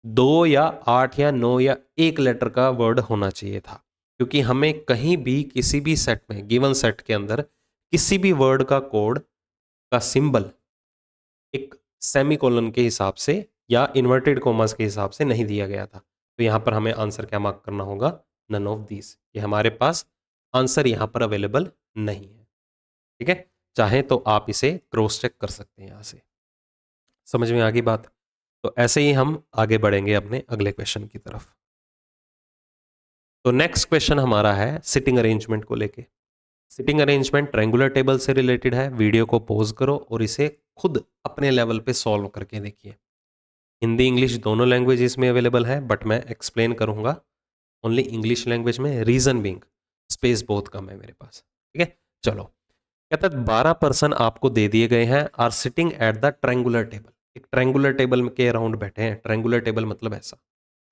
2 या 8 या 9 या एक लेटर का वर्ड होना चाहिए था, क्योंकि हमें कहीं भी किसी भी सेट में, गिवन सेट के अंदर किसी भी वर्ड का कोड का सिंबल एक सेमीकोलन के हिसाब से या इन्वर्टेड कोमास के हिसाब से नहीं दिया गया था। तो यहाँ पर हमें आंसर क्या मार्क करना होगा, नन ऑफ दीज। ये हमारे पास आंसर यहाँ पर अवेलेबल नहीं है। ठीक है, चाहे तो आप इसे क्रॉस चेक कर सकते हैं यहाँ से। समझ में आ गई बात? तो ऐसे ही हम आगे बढ़ेंगे अपने अगले क्वेश्चन की तरफ। तो नेक्स्ट क्वेश्चन हमारा है सिटिंग अरेंजमेंट को लेके। सिटिंग अरेंजमेंट ट्रायंगुलर टेबल से रिलेटेड है। वीडियो को पॉज करो और इसे खुद अपने लेवल पे सॉल्व करके देखिए। हिंदी इंग्लिश दोनों लैंग्वेजेस में अवेलेबल है, बट मैं एक्सप्लेन करूंगा ओनली इंग्लिश लैंग्वेज में, रीजन बीइंग स्पेस बहुत कम है मेरे पास। ठीक है, चलो। कहता है 12 पर्सन आपको दे दिए गए हैं, are sitting at the triangular table. एक ट्रायंगुलर टेबल के अराउंड बैठे हैं। ट्रायंगुलर टेबल मतलब ऐसा।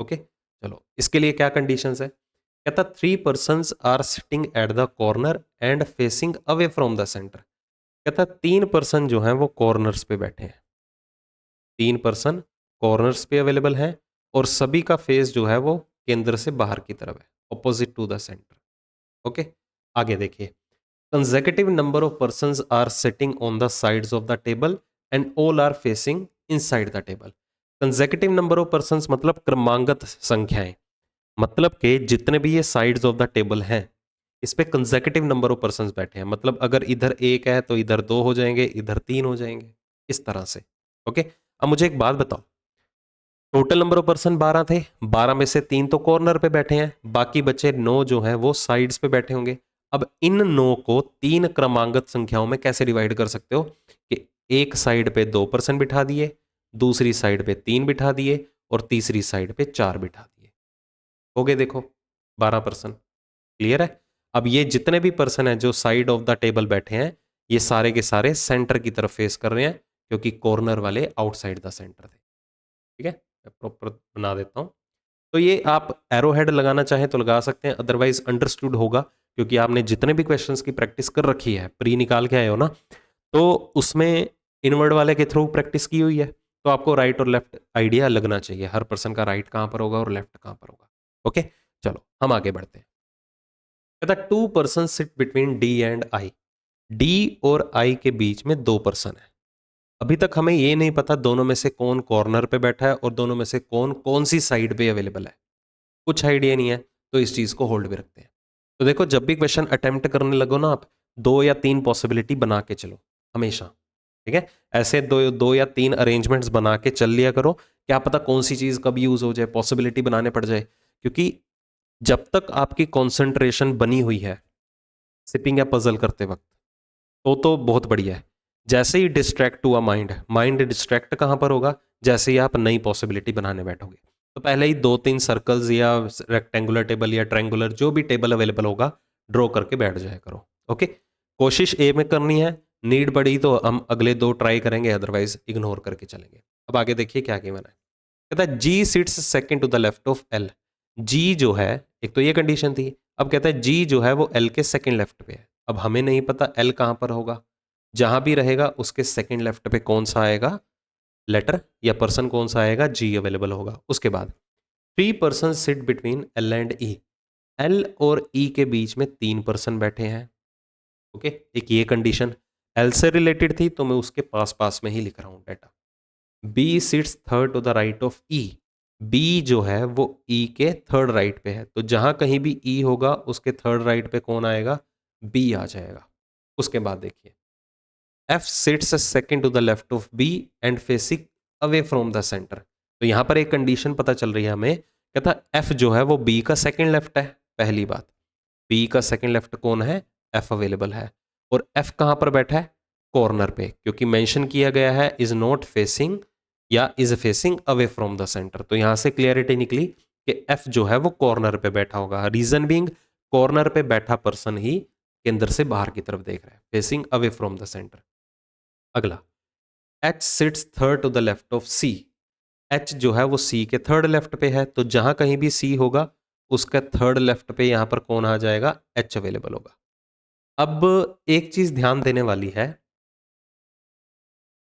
ओके, चलो इसके लिए क्या कंडीशंस है। कहता 3 persons are sitting at the corner and facing away from the centre. कहता 3 पर्सन जो हैं वो कॉर्नर्स पे बैठे हैं। 3 पर्सन कॉर्नर्स पे अवेलेबल हैं और सभी का फेस जो है वो केंद्र से बाहर की तरफ है, opposite to the centre. Okay, आगे देखिए। Consecutive number of persons are sitting on the sides of the table and all are facing inside the table. Consecutive number of persons मतलब क्रमांगत संख्याएं, मतलब कि जितने भी ये साइड्स ऑफ द टेबल हैं इस पे कंसेक्यूटिव नंबर ऑफ पर्सन्स बैठे हैं। मतलब अगर इधर 1 है तो इधर 2 हो जाएंगे, इधर 3 हो जाएंगे, इस तरह से। ओके, अब मुझे एक बात बताओ, टोटल नंबर ऑफ पर्सन 12 थे, 12 में से 3 तो कॉर्नर पे बैठे हैं, बाकी बचे 9 जो हैं वो साइड्स पे बैठे होंगे। अब इन 9 को 3 क्रमांगत संख्याओं में कैसे डिवाइड कर सकते हो कि एक साइड पे 2 पर्सन बिठा दिए, दूसरी साइड पे 3 बिठा दिए और तीसरी साइड पे 4 बिठा दिए। हो गए देखो 12 पर्सन। क्लियर है? अब ये जितने भी पर्सन हैं जो साइड ऑफ द टेबल बैठे हैं, ये सारे के सारे सेंटर की तरफ फेस कर रहे हैं, क्योंकि कॉर्नर वाले आउटसाइड द सेंटर थे। ठीक है, मैं प्रॉपर बना देता हूं। तो ये आप एरो हेड लगाना चाहें तो लगा सकते हैं, अदरवाइज अंडरस्टूड होगा, क्योंकि आपने जितने भी क्वेश्चंस की प्रैक्टिस कर रखी है, प्री निकाल के आए हो ना, तो उसमें इनवर्ड वाले के थ्रू प्रैक्टिस की हुई है। तो आपको राइट और लेफ्ट आइडिया लगना चाहिए, हर पर्सन का राइट कहां पर होगा और लेफ्ट कहां पर होगा। ओके, चलो हम आगे बढ़ते हैं। कहता 2 person sit between D and I. D और आई के बीच में 2 पर्सन है। अभी तक हमें ये नहीं पता दोनों में से कौन कॉर्नर पे बैठा है और दोनों में से कौन कौन सी साइड पे अवेलेबल है, कुछ आइडिया नहीं है। तो इस चीज को होल्ड भी रखते हैं। तो देखो जब भी क्वेश्चन अटेम्प्ट करने लगो ना आप, 2 या 3 पॉसिबिलिटी बना के चलो हमेशा। ठीक है, ऐसे दो या तीन अरेंजमेंट्स बना के चल लिया करो, क्या पता कौन सी चीज कब यूज हो जाए, पॉसिबिलिटी बनाने पड़ जाए। क्योंकि जब तक आपकी कॉन्सेंट्रेशन बनी हुई है सिटिंग या पजल करते वक्त, तो बहुत बढ़िया है। जैसे ही डिस्ट्रैक्ट हुआ माइंड, माइंड डिस्ट्रैक्ट कहाँ पर होगा, जैसे ही आप नई पॉसिबिलिटी बनाने बैठोगे। तो पहले ही 2-3 सर्कल्स या रेक्टेंगुलर टेबल या ट्रायंगुलर जो भी टेबल अवेलेबल होगा ड्रॉ करके बैठ जाया करो। ओके, कोशिश ए में करनी है, नीड पड़ी तो हम अगले 2 ट्राई करेंगे, अदरवाइज इग्नोर करके चलेंगे। अब आगे देखिए क्या गिवन है। कहता है G sits second to the left of L. G जो है, एक तो ये कंडीशन थी, अब कहता है जी जो है वो एल के सेकंड लेफ्ट पे है। अब हमें नहीं पता एल कहां पर होगा, जहां भी रहेगा उसके सेकंड लेफ्ट पे कौन सा आएगा लेटर या पर्सन, कौन सा आएगा, जी अवेलेबल होगा। उसके बाद 3 person sit between L and E. L और ई के बीच में 3 पर्सन बैठे हैं। ओके, एक ये कंडीशन एल से रिलेटेड थी तो मैं उसके पास पास में ही लिख रहा हूं data. B sits third to the right of E. B जो है वो ई के थर्ड राइट पे है, तो जहां कहीं भी ई होगा उसके थर्ड राइट पे कौन आएगा, बी आ जाएगा। उसके बाद देखिए F sits second to the left of B and facing away from the centre. तो यहाँ पर एक कंडीशन पता चल रही है हमें, कहता एफ जो है वो बी का सेकंड लेफ्ट है। पहली बात, बी का सेकंड लेफ्ट कौन है, एफ अवेलेबल है। और एफ कहाँ पर बैठा है, कॉर्नर पे, क्योंकि मेंशन किया गया है इज नॉट फेसिंग या is facing away from the centre. तो यहां से क्लियरिटी निकली कि एफ जो है वो कॉर्नर पे बैठा होगा। रीजन बीइंग कॉर्नर पे बैठा पर्सन ही केंद्र से बाहर की तरफ देख रहा है, facing away from the centre. अगला, H sits third to the left of C. H जो है वो सी के थर्ड लेफ्ट पे है, तो जहां कहीं भी सी होगा उसका थर्ड लेफ्ट पे यहां पर कौन आ जाएगा, एच अवेलेबल होगा। अब एक चीज ध्यान देने वाली है,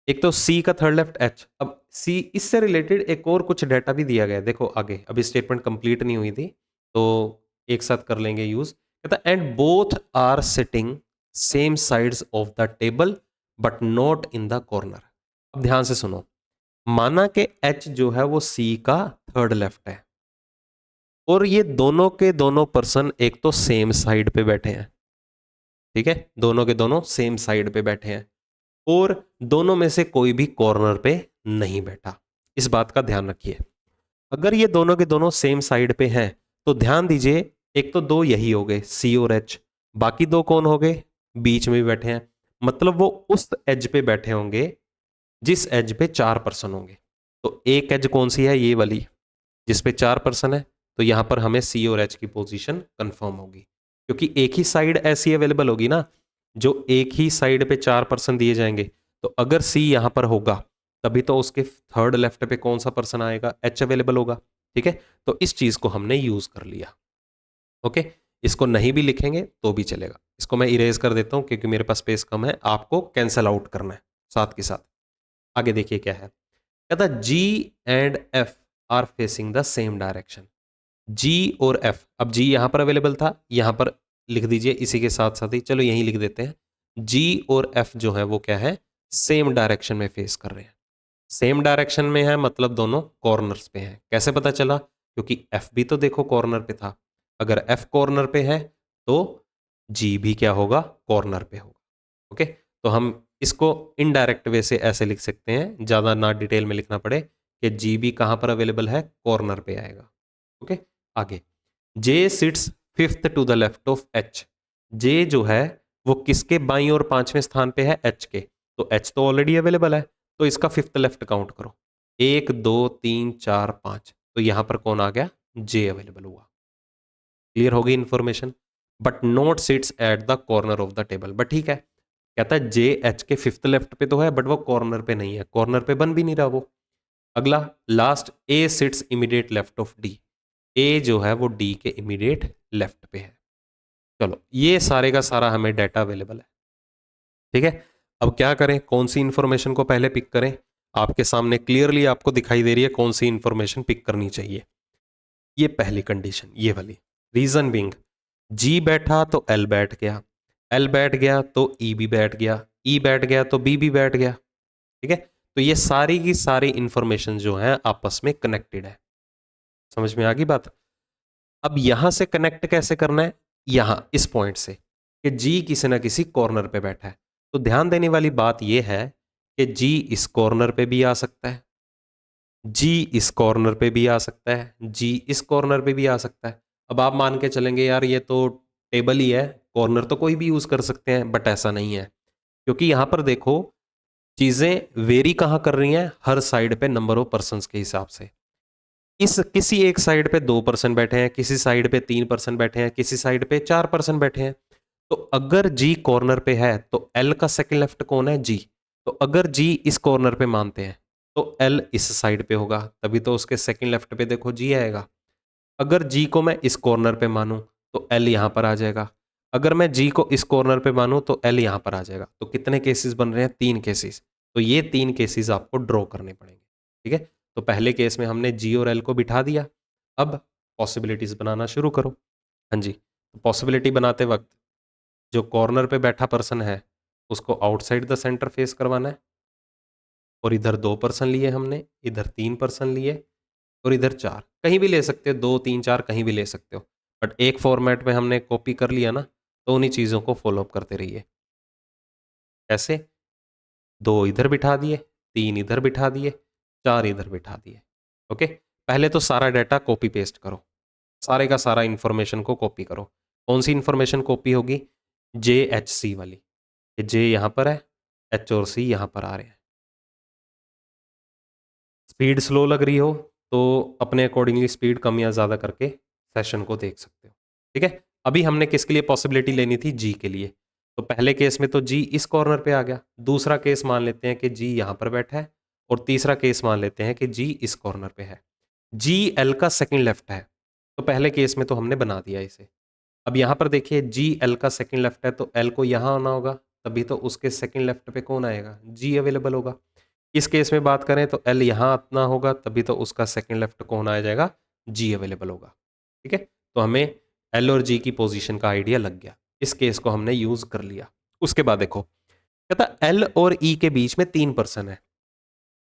एक तो सी का थर्ड लेफ्ट एच, अब सी इससे रिलेटेड एक और कुछ डाटा भी दिया गया है, देखो आगे, अभी स्टेटमेंट कंप्लीट नहीं हुई थी तो एक साथ कर लेंगे यूज। कहता and both are sitting same sides of the table but not in the corner. अब ध्यान से सुनो, माना कि एच जो है वो सी का थर्ड लेफ्ट है और ये दोनों के दोनों पर्सन एक तो सेम साइड पे बैठे हैं, ठीक है, दोनों के दोनों सेम साइड पे बैठे हैं और दोनों में से कोई भी कॉर्नर पे नहीं बैठा। इस बात का ध्यान रखिए। अगर ये दोनों के दोनों सेम साइड पे हैं तो ध्यान दीजिए, एक तो दो यही हो गए सी और एच, बाकी दो कौन हो गए, बीच में भी बैठे हैं, मतलब वो उस एज पे बैठे होंगे जिस एज पे चार पर्सन होंगे। तो एक एज कौन सी है, ये वाली जिस पे चार पर्सन है, तो यहां पर हमें सी और एच की पोजीशन कंफर्म होगी, क्योंकि एक ही साइड ऐसी अवेलेबल होगी ना, जो एक ही साइड पे चार पर्सन दिए जाएंगे। तो अगर सी यहां पर होगा तभी तो उसके थर्ड लेफ्ट पे कौन सा पर्सन आएगा, एच अवेलेबल होगा, ठीक है। तो इस चीज को हमने यूज कर लिया। ओके, इसको नहीं भी लिखेंगे तो भी चलेगा, इसको मैं इरेज कर देता हूं क्योंकि मेरे पास स्पेस कम है, आपको कैंसल आउट करना है साथ के साथ। आगे देखिए क्या है, कहता G and F are facing the same direction. G और एफ, अब जी यहां पर अवेलेबल था, यहां पर लिख दीजिए इसी के साथ साथ ही, चलो यहीं लिख देते हैं, जी और एफ जो है वो क्या है, सेम डायरेक्शन में फेस कर रहे हैं। सेम डायरेक्शन में है मतलब दोनों कॉर्नर्स पे हैं। कैसे पता चला, क्योंकि एफ भी तो देखो कॉर्नर पे था, अगर एफ कॉर्नर पे है तो जी भी क्या होगा, कॉर्नर पे होगा। ओके, तो हम इसको इनडायरेक्ट वे से ऐसे लिख सकते हैं, ज्यादा ना डिटेल में लिखना पड़े, कि जी भी कहां पर अवेलेबल है, कॉर्नर पे आएगा। ओके, आगे, J sits fifth to the left of H. J जो है वो किसके बाईं और पांचवें स्थान पे है, एच के, तो एच तो ऑलरेडी अवेलेबल है, तो इसका फिफ्थ लेफ्ट काउंट करो, एक दो तीन चार पांच, तो यहां पर कौन आ गया, जे अवेलेबल हुआ। क्लियर होगी information, but note seats eight the corner of the table, but ठीक है, कहता है जे एच के फिफ्थ लेफ्ट पे तो है बट वो कॉर्नर पे नहीं है, कॉर्नर पे बन भी नहीं रहा वो। अगला, last, A sits immediate left of D. A जो है वो डी के इमीडिएट लेफ्ट पे है। चलो ये सारे का सारा हमें डाटा अवेलेबल है, ठीक है। अब क्या करें, कौन सी इंफॉर्मेशन को पहले पिक करें, आपके सामने क्लियरली आपको दिखाई दे रही है कौन सी इंफॉर्मेशन पिक करनी चाहिए। ये पहली कंडीशन, ये वाली, रीजन बिंग, जी बैठा तो एल बैठ गया, एल बैठ गया तो ई भी बैठ गया, ई बैठ गया तो बी भी बैठ गया, ठीक है। तो ये सारी की सारी इंफॉर्मेशन जो है आपस में कनेक्टेड है। समझ में आ गई बात। अब यहां से कनेक्ट कैसे करना है, यहां इस पॉइंट से, कि जी किसी ना किसी कॉर्नर पे बैठा है। तो ध्यान देने वाली बात यह है कि जी इस कॉर्नर पे भी आ सकता है, जी इस कॉर्नर पे भी आ सकता है, जी इस कॉर्नर पे भी आ सकता है। अब आप मान के चलेंगे यार ये तो टेबल ही है, कॉर्नर तो कोई भी यूज कर सकते हैं, बट ऐसा नहीं है, क्योंकि यहां पर देखो चीजें वेरी कहां कर रही हैं, हर साइड पे नंबर ऑफ पर्सन के हिसाब से। इस किसी एक साइड पे 2% बैठे हैं, किसी साइड पे 3% बैठे हैं, किसी साइड पे 4% बैठे हैं। तो अगर जी कॉर्नर पे है तो एल का सेकंड लेफ्ट कौन है, जी। तो अगर जी इस कॉर्नर पे मानते हैं तो एल इस साइड पे होगा, तभी तो उसके सेकंड लेफ्ट पे देखो जी आएगा। अगर जी को मैं इस कॉर्नर पे मानूं तो एल यहां पर आ जाएगा, अगर मैं जी को इस कॉर्नर पे मानूं तो एल यहां पर आ जाएगा। तो कितने केसेस बन रहे हैं, 3 केसेस। तो ये 3 केसेस आपको ड्रॉ करने पड़ेंगे, ठीक है। तो पहले केस में हमने जी और एल को बिठा दिया, अब पॉसिबिलिटीज बनाना शुरू करो। हाँ जी, पॉसिबिलिटी बनाते वक्त जो कॉर्नर पे बैठा पर्सन है उसको आउटसाइड द सेंटर फेस करवाना है, और इधर 2% लिए हमने, इधर 3% लिए, और इधर 4, कहीं भी ले सकते हो, 2 3 4 कहीं भी ले सकते हो, बट एक फॉर्मेट में हमने कॉपी कर लिया ना, तो उन्हीं चीज़ों को फॉलोअप करते रहिए। कैसे, 2 इधर बिठा दिए, 3 इधर बिठा दिए, 4 इधर बिठा दिए। ओके, पहले तो सारा डाटा कॉपी पेस्ट करो, सारे का सारा इंफॉर्मेशन को कॉपी करो। कौन सी इंफॉर्मेशन कॉपी होगी? जे एच सी वाली। जे यहाँ पर है, एच और सी यहाँ पर आ रहे हैं। स्पीड स्लो लग रही हो तो अपने अकॉर्डिंगली स्पीड कम या ज़्यादा करके सेशन को देख सकते हो। ठीक है, अभी हमने किसके लिए पॉसिबिलिटी लेनी थी? जी के लिए। तो पहले केस में तो जी इस कॉर्नर पे आ गया, दूसरा केस मान लेते हैं कि जी यहाँ पर बैठा है, और तीसरा केस मान लेते हैं कि जी इस कॉर्नर पे है। जी एल का सेकंड लेफ्ट है, तो पहले केस में तो हमने बना दिया इसे। अब यहाँ पर देखिए जी एल का सेकंड लेफ्ट है, तो एल को यहाँ आना होगा, तभी तो उसके सेकंड लेफ्ट पे कौन आएगा? जी अवेलेबल होगा। इस केस में बात करें तो एल यहाँ आना होगा, तभी तो उसका सेकंड लेफ्ट कौन आ जाएगा? जी अवेलेबल होगा। ठीक है, तो हमें एल और जी की पोजीशन का आइडिया लग गया, इस केस को हमने यूज कर लिया। उसके बाद देखो, कहता एल और ई के बीच में 3 पर्सन है।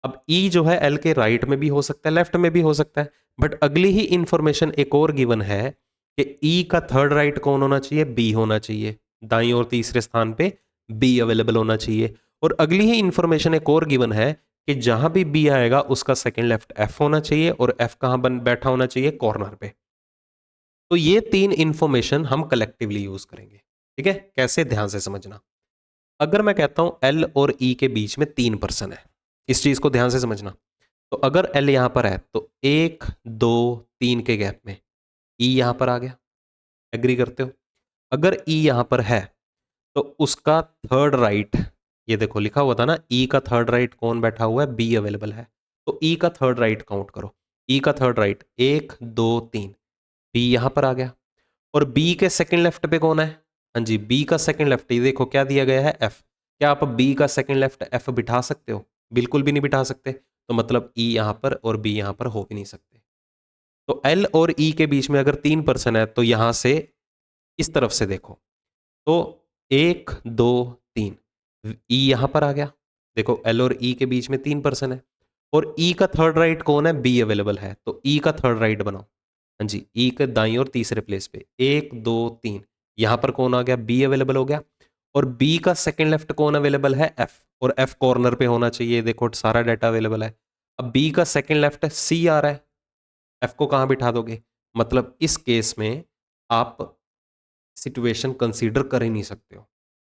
अब ई जो है एल के राइट में भी हो सकता है, लेफ्ट में भी हो सकता है, बट अगली ही इंफॉर्मेशन एक और गिवन है कि ई का थर्ड राइट कौन होना चाहिए? बी होना चाहिए। दाईं और तीसरे स्थान पे बी अवेलेबल होना चाहिए। और अगली ही इंफॉर्मेशन एक और गिवन है कि जहां भी बी आएगा उसका सेकंड लेफ्ट एफ होना चाहिए, और एफ कहां बन बैठा होना चाहिए? कॉर्नर पे। तो ये 3 इंफॉर्मेशन हम कलेक्टिवली यूज करेंगे। ठीक है, कैसे? ध्यान से समझना। अगर मैं कहता हूं एल और ई के बीच में 3 पर्सन है, इस चीज को ध्यान से समझना। तो अगर एल यहां पर है तो 1 2 3 के गैप में ई यहां पर आ गया, एग्री करते हो? अगर ई यहां पर है तो उसका थर्ड राइट, ये देखो लिखा हुआ था ना, ई का थर्ड राइट कौन बैठा हुआ है? बी अवेलेबल है। तो ई का थर्ड राइट काउंट करो। ई का थर्ड राइट 1 2 3, बी यहां पर आ गया। और बी के सेकंड लेफ्ट पे कौन है? हाँ जी, बी का सेकंड लेफ्ट, ये देखो क्या दिया गया है? एफ। क्या आप बी का सेकंड लेफ्ट एफ बिठा सकते हो? बिल्कुल भी नहीं बिठा सकते। तो मतलब ई यहां पर और बी यहां पर हो भी नहीं सकते। तो एल और ई के बीच में अगर 3 पर्सन है तो यहां से इस तरफ से देखो तो 1 2 3, ई यहां पर आ गया। देखो एल और ई के बीच में 3 पर्सन है, और ई का थर्ड राइट कौन है? बी अवेलेबल है, तो ई का थर्ड राइट बनाओ। हाँ जी, ई के दाईं और तीसरे प्लेस पे 1 2 3, यहां पर कौन आ गया? बी अवेलेबल हो गया। और बी का सेकंड लेफ्ट कौन अवेलेबल है? एफ, और एफ कॉर्नर पे होना चाहिए। देखो सारा डाटा अवेलेबल है। अब बी का सेकंड लेफ्ट सी आ रहा है, एफ को कहां बिठा दोगे? मतलब इस केस में आप सिचुएशन कंसीडर कर ही नहीं सकते हो।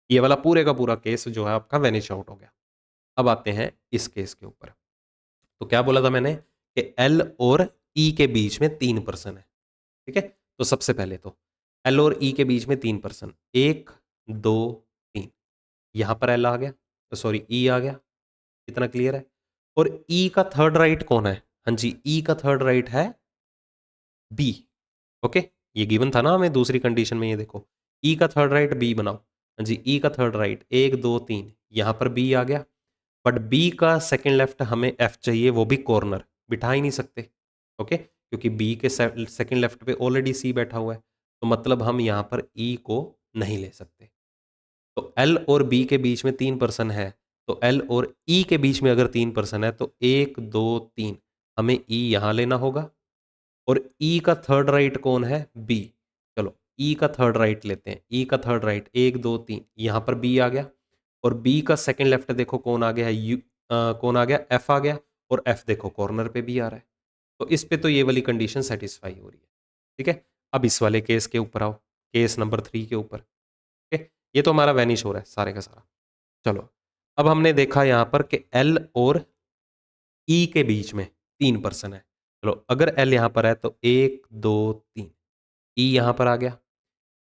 ये वाला पूरे का पूरा केस जो है आपका वैनिश आउट हो गया। अब आते हैं इस केस के ऊपर। तो क्या बोला था मैंने कि एल और ई के बीच में 3 पर्सन है। ठीक है, तो सबसे पहले तो एल और ई के बीच में 3 पर्सन, 1 2 3, यहां पर एल आ गया, तो सॉरी ई आ गया। कितना क्लियर है? और ई का थर्ड राइट कौन है? हाँ जी, ई का थर्ड राइट है बी। ओके, ये गिवन था ना हमें दूसरी कंडीशन में। ये देखो ई का थर्ड राइट बी बनाओ। हाँ जी, ई का थर्ड राइट 1 2 3, यहां पर बी आ गया। बट बी का सेकंड लेफ्ट हमें एफ चाहिए, वो भी कॉर्नर, बिठा ही नहीं सकते। ओके, क्योंकि बी के सेकंड लेफ्ट पे ऑलरेडी सी बैठा हुआ है, तो मतलब हम यहां पर ई को नहीं ले सकते। तो एल और बी के बीच में 3 पर्सन है, तो एल और ई के बीच में अगर 3 पर्सन है तो 1 2 3 हमें ई यहां लेना होगा। और ई का थर्ड राइट कौन है? बी। चलो ई का थर्ड राइट लेते हैं। ई का थर्ड राइट 1 2 3, यहां पर बी आ गया। और बी का सेकंड लेफ्ट देखो कौन आ गया है? कौन आ गया? एफ आ गया। और एफ देखो कॉर्नर पे भी आ रहा है, तो इस पे तो ये वाली कंडीशन सेटिस्फाई हो रही है। ठीक है, अब इस वाले केस के ऊपर आओ, केस नंबर 3 के ऊपर। ठीक है, ये तो हमारा वैनिश हो रहा है सारे का सारा। चलो, अब हमने देखा यहां पर कि एल और ई के बीच में 3 पर्सन है। चलो अगर एल यहां पर है तो 1 2 3, ई यहां पर आ गया।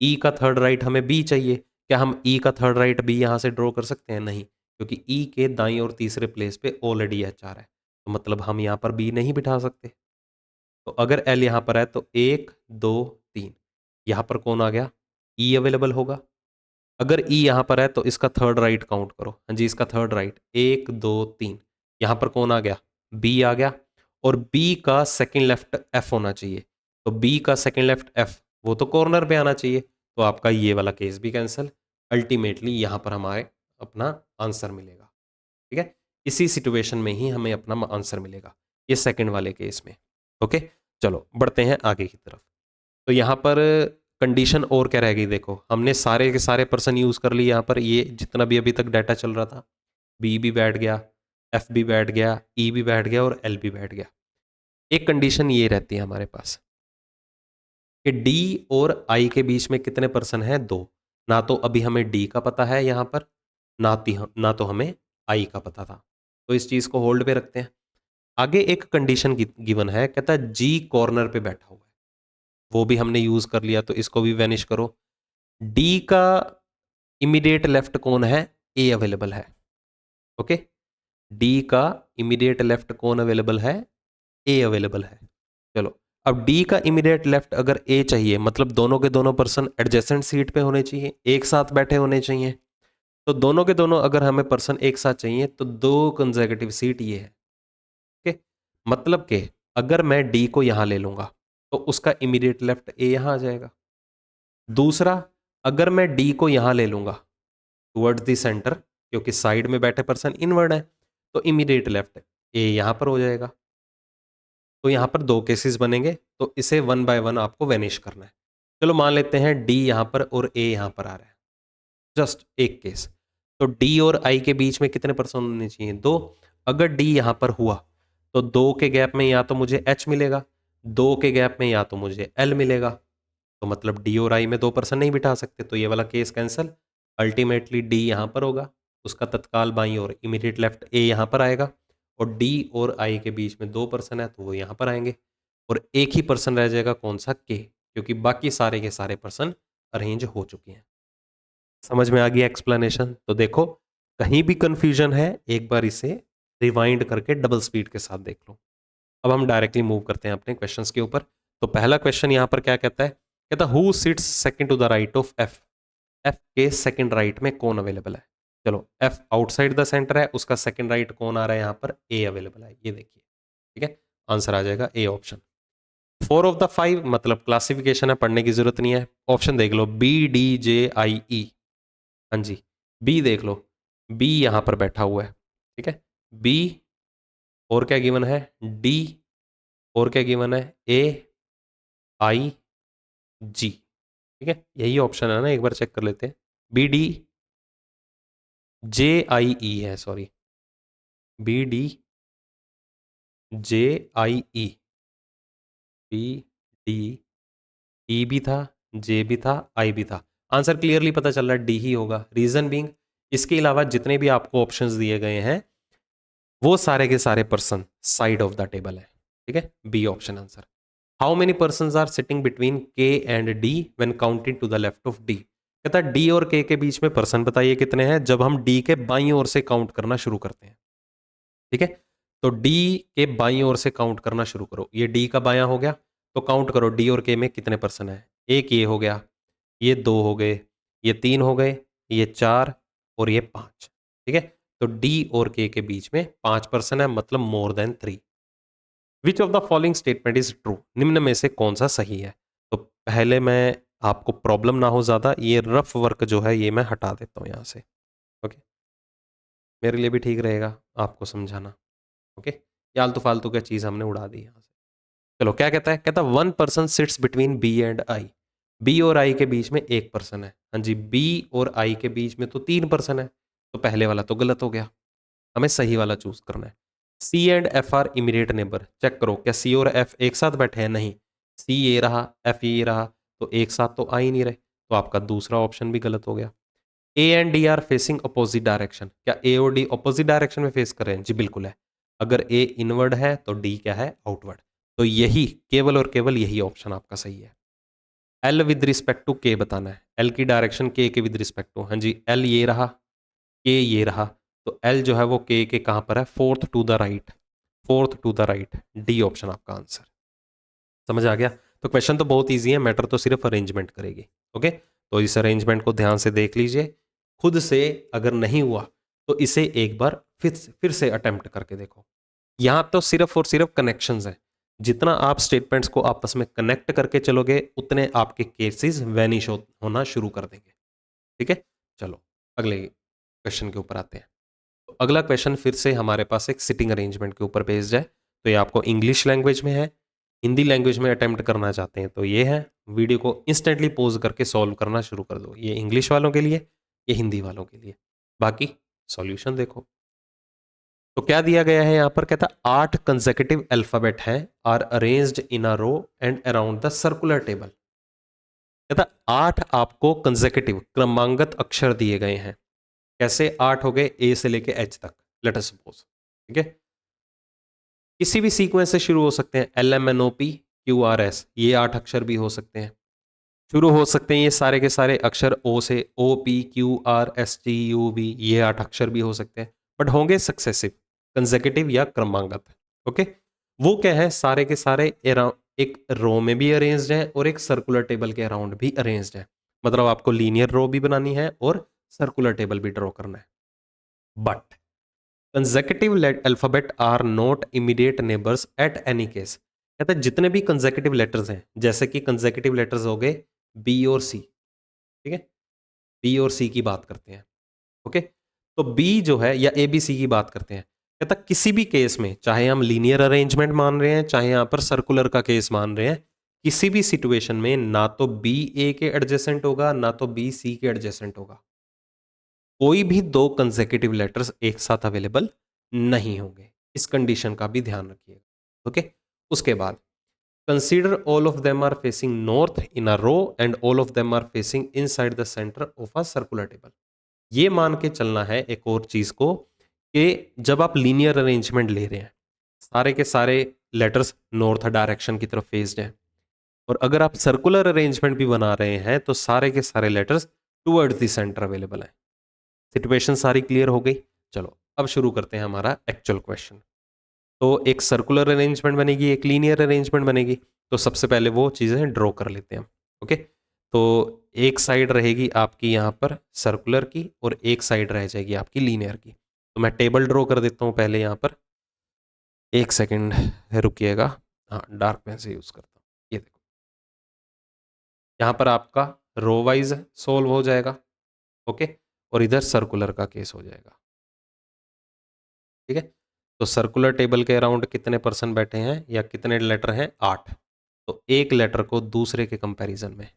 ई का थर्ड राइट हमें बी चाहिए। क्या हम ई का थर्ड राइट बी यहां से ड्रॉ कर सकते हैं? नहीं, क्योंकि ई के दाईं और तीसरे प्लेस पे ऑलरेडी एच आ रहा है, तो मतलब हम यहां पर बी नहीं बिठा सकते। तो अगर एल यहां पर है तो 1 2 3, यहां पर कौन आ गया? ई अवेलेबल होगा। अगर ई यहां पर है तो इसका थर्ड राइट काउंट करो। हाँ जी, इसका थर्ड राइट 1 2 3, यहां पर कौन आ गया? बी आ गया। और बी का सेकंड लेफ्ट एफ होना चाहिए, तो बी का सेकंड लेफ्ट एफ वो तो कॉर्नर पे आना चाहिए, तो आपका ये वाला केस भी कैंसिल। अल्टीमेटली यहां पर हमारे अपना आंसर मिलेगा। ठीक है, इसी सिचुएशन में ही हमें अपना आंसर मिलेगा, ये सेकंड वाले केस में। ओके, चलो बढ़ते हैं आगे की तरफ। तो यहाँ पर कंडीशन और क्या रह गई? देखो हमने सारे के सारे पर्सन यूज कर लिए। यहाँ पर ये जितना भी अभी तक डाटा चल रहा था, बी भी बैठ गया, एफ भी बैठ गया, ई भी बैठ गया और एल भी बैठ गया। एक कंडीशन ये रहती है हमारे पास कि डी और आई के बीच में कितने पर्सन है? दो। ना तो अभी हमें डी का पता है यहाँ पर, ना तो हमें आई का पता था, तो इस चीज को होल्ड पे रखते हैं। आगे एक कंडीशन गिवन है, कहता है जी कॉर्नर पे बैठा हुआ है, वो भी हमने यूज कर लिया, तो इसको भी वैनिश करो। डी का इमीडिएट लेफ्ट कौन है? ए अवेलेबल है। ओके, डी का इमीडिएट लेफ्ट कौन अवेलेबल है? ए अवेलेबल है। चलो, अब डी का इमीडिएट लेफ्ट अगर ए चाहिए, मतलब दोनों के दोनों पर्सन एडजेसेंट सीट पे होने चाहिए, एक साथ बैठे होने चाहिए। तो दोनों के दोनों अगर हमें पर्सन एक साथ चाहिए तो दो कंसेक्यूटिव सीट ये है। ओके, मतलब कि अगर मैं डी को यहां ले लूंगा तो उसका इमीडिएट लेफ्ट ए यहां आ जाएगा। दूसरा, अगर मैं डी को यहां ले लूंगा टुवर्ड्स द सेंटर, क्योंकि साइड में बैठे पर्सन इनवर्ड है, तो इमीडिएट लेफ्ट ए यहां पर हो जाएगा। तो यहां पर दो केसेस बनेंगे, तो इसे वन बाय वन आपको वैनिश करना है। चलो मान लेते हैं डी यहां पर और ए यहां पर आ रहा है, जस्ट एक केस। तो डी और आई के बीच में कितने पर्सन होने चाहिए? दो। अगर डी यहां पर हुआ तो दो के गैप में या तो मुझे एच मिलेगा, दो के गैप में या तो मुझे एल मिलेगा। तो मतलब डी और आई में दो पर्सन नहीं बिठा सकते, तो ये वाला केस कैंसिल। अल्टीमेटली डी यहां पर होगा, उसका तत्काल बाईं और इमीडिएट लेफ्ट ए यहां पर आएगा, और डी और आई के बीच में दो पर्सन है तो वो यहां पर आएंगे, और एक ही पर्सन रह जाएगा, कौन सा? के, क्योंकि बाकी सारे के सारे पर्सन अरेंज हो चुके हैं। समझ में आ गया एक्सप्लेनेशन? तो देखो, कहीं भी कंफ्यूजन है एक बार इसे रिवाइंड करके डबल स्पीड के साथ देख लो। अब हम डायरेक्टली मूव करते हैं अपने क्वेश्चंस के ऊपर। तो पहला क्वेश्चन यहां पर क्या कहता है? कहता who sits second to the right of F. F के सेकंड राइट में कौन अवेलेबल है? चलो, एफ आउटसाइड द सेंटर है, उसका सेकंड राइट कौन आ रहा है? यहां पर ए अवेलेबल है, ये देखिए। ठीक है, आंसर आ जाएगा ए ऑप्शन। 4 ऑफ द 5 मतलब क्लासिफिकेशन है, पढ़ने की जरूरत नहीं है। ऑप्शन देख लो, बी डी जे आई ई। हाँ जी, बी देख लो, बी यहां पर बैठा हुआ है। ठीक है, बी, और क्या गिवन है? डी, और क्या गिवन है? ए, आई, जी। ठीक है, यही ऑप्शन है ना, एक बार चेक कर लेते हैं। बी डी जे आई ई है, सॉरी, बी डी जे आई ई, बी डी ई भी था, जे भी था, आई भी था। आंसर क्लियरली पता चल रहा है डी ही होगा। रीजन बीइंग, इसके अलावा जितने भी आपको ऑप्शंस दिए गए हैं वो सारे के सारे person side of the table है। ठीक है, B option answer. How many person are sitting between K and D when counting to the left of D. कहता है डी और के बीच में पर्सन बताइए कितने हैं जब हम डी के बाईं ओर से काउंट करना शुरू करते हैं। ठीक है, तो डी के बाईं ओर से काउंट करना शुरू करो। ये डी का बायां हो गया, तो काउंट करो डी और के में कितने पर्सन है। एक ये हो गया, ये दो हो गए, ये तीन हो गए, ये चार, और ये पांच। ठीक है, तो डी और के बीच में 5 पर्सन है, मतलब more than 3। Which of the following statement is true. निम्न में से कौन सा सही है? तो पहले मैं, आपको प्रॉब्लम ना हो ज्यादा, ये रफ वर्क जो है ये मैं हटा देता हूं यहां से। ओके, मेरे लिए भी ठीक रहेगा आपको समझाना। ओके, ये आलतू फालतू की चीज हमने उड़ा दी यहां से। चलो, क्या कहता है? कहता है 1 person sits between B and I. B और आई के बीच में एक पर्सन है। हाँ जी, बी और आई के बीच में तो 3 पर्सन है, तो पहले वाला तो गलत हो गया, हमें सही वाला चूज करना है। C and F are immediate neighbour. Check करो, क्या सी और एफ एक साथ बैठे हैं? नहीं, सी ये रहा, एफ ये रहा, तो एक साथ तो आ ही नहीं रहे, तो आपका दूसरा ऑप्शन भी गलत हो गया। A and D R facing opposite direction. क्या ए और डी अपोजिट डायरेक्शन में फेस कर रहे हैं? जी बिल्कुल है। अगर ए इनवर्ड है तो डी क्या है? आउटवर्ड। तो यही, केवल और केवल यही ऑप्शन आपका सही है। एल विद रिस्पेक्ट टू के बताना है, एल की डायरेक्शन के विद रिस्पेक्ट टू। हाँ जी, एल ये रहा, के ये रहा, तो एल जो है वो के कहां पर है? Fourth to the right, fourth to the right. D option आपका आंसर। समझ आ गया? तो क्वेश्चन तो बहुत इजी है, मैटर तो सिर्फ अरेंजमेंट करेगी। ओके, तो इस अरेंजमेंट को ध्यान से देख लीजिए, खुद से अगर नहीं हुआ तो इसे एक बार फिर से अटेम्प्ट करके देखो। यहां तो सिर्फ और सिर्फ कनेक्शंस हैं, जितना आप स्टेटमेंट्स को आपस में कनेक्ट करके चलोगे उतने आपके केसेस वैनिश होना शुरू कर देंगे। ठीक है, चलो अगले क्वेश्चन के ऊपर आते हैं। तो अगला क्वेश्चन फिर से हमारे पास एक सिटिंग अरेंजमेंट के ऊपर बेस्ड है। तो ये आपको इंग्लिश लैंग्वेज में है, हिंदी लैंग्वेज में अटेम्प्ट करना चाहते हैं तो ये है। वीडियो को इंस्टेंटली पॉज करके सॉल्व करना शुरू कर दो। ये इंग्लिश वालों के लिए, ये हिंदी वालों के लिए, बाकी सॉल्यूशन देखो। तो क्या दिया गया है यहां पर, कहता 8 कंसेक्यूटिव अल्फाबेट हैं are arranged in a row and around the circular table. कहता 8 आपको कंसेक्यूटिव क्रमांगत अक्षर दिए गए हैं। कैसे 8 हो गए, ए से लेके एच तक, लेट अस सपोज, ठीक है। किसी भी सीक्वेंस से शुरू हो सकते हैं, L M N O P Q R S, ये 8 अक्षर भी हो सकते हैं। शुरू हो सकते हैं ये सारे के सारे अक्षर ओ से, O P Q R S T U V, ये 8 अक्षर भी हो सकते हैं, बट होंगे सक्सेसिव, कंसेक्यूटिव या क्रमांगत। ओके, वो क्या है, सारे के सारे एक रो में भी अरेंज्ड हैं और एक सर्कुलर टेबल के अराउंड भी अरेंज्ड है। मतलब आपको लीनियर रो भी बनानी है और सर्कुलर टेबल भी ड्रॉ करना है। But consecutive alphabet are not immediate neighbours at any case. कहता है जितने भी कंसेक्यूटिव लेटर्स हैं, जैसे कि कंसेक्यूटिव लेटर्स हो गए बी और सी, ठीक है, बी और सी की बात करते हैं। ओके, तो बी जो है या ए बी सी की बात करते हैं, कहता किसी भी केस में, चाहे हम लीनियर अरेंजमेंट मान रहे हैं चाहे यहां पर सर्कुलर का केस मान रहे हैं, किसी भी सिचुएशन में ना तो बी ए के एडजेसेंट होगा ना तो बी सी के एडजेसेंट होगा। कोई भी दो कंसेक्यूटिव लेटर्स एक साथ अवेलेबल नहीं होंगे। इस कंडीशन का भी ध्यान रखिएगा। ओके, उसके बाद consider all of them are facing north in a row and all of them are facing inside the centre of a circular table. ये मान के चलना है एक और चीज को, कि जब आप लीनियर अरेंजमेंट ले रहे हैं, सारे के सारे लेटर्स नॉर्थ डायरेक्शन की तरफ फेस्ड हैं, और अगर आप सर्कुलर अरेंजमेंट भी बना रहे हैं तो सारे के सारे letters towards the centre available हैं। सिचुएशन सारी क्लियर हो गई। चलो अब शुरू करते हैं हमारा एक्चुअल क्वेश्चन। तो एक सर्कुलर अरेंजमेंट बनेगी, एक लीनियर अरेंजमेंट बनेगी, तो सबसे पहले वो चीज़ें ड्रॉ कर लेते हैं। ओके, तो एक साइड रहेगी आपकी यहाँ पर सर्कुलर की और एक साइड रह जाएगी आपकी लीनियर की। तो मैं टेबल ड्रॉ कर देता हूँ पहले यहाँ पर, एक सेकेंड रुकिएगा। हाँ, डार्क पेन से यूज़ करता हूँ। ये देखो, यहाँ पर आपका रो वाइज सोल्व हो जाएगा। ओके, और इधर सर्कुलर का केस हो जाएगा। ठीक है, तो सर्कुलर टेबल के अराउंड कितने पर्सन बैठे हैं या कितने लेटर हैं, 8। तो एक लेटर को दूसरे के कंपैरिजन में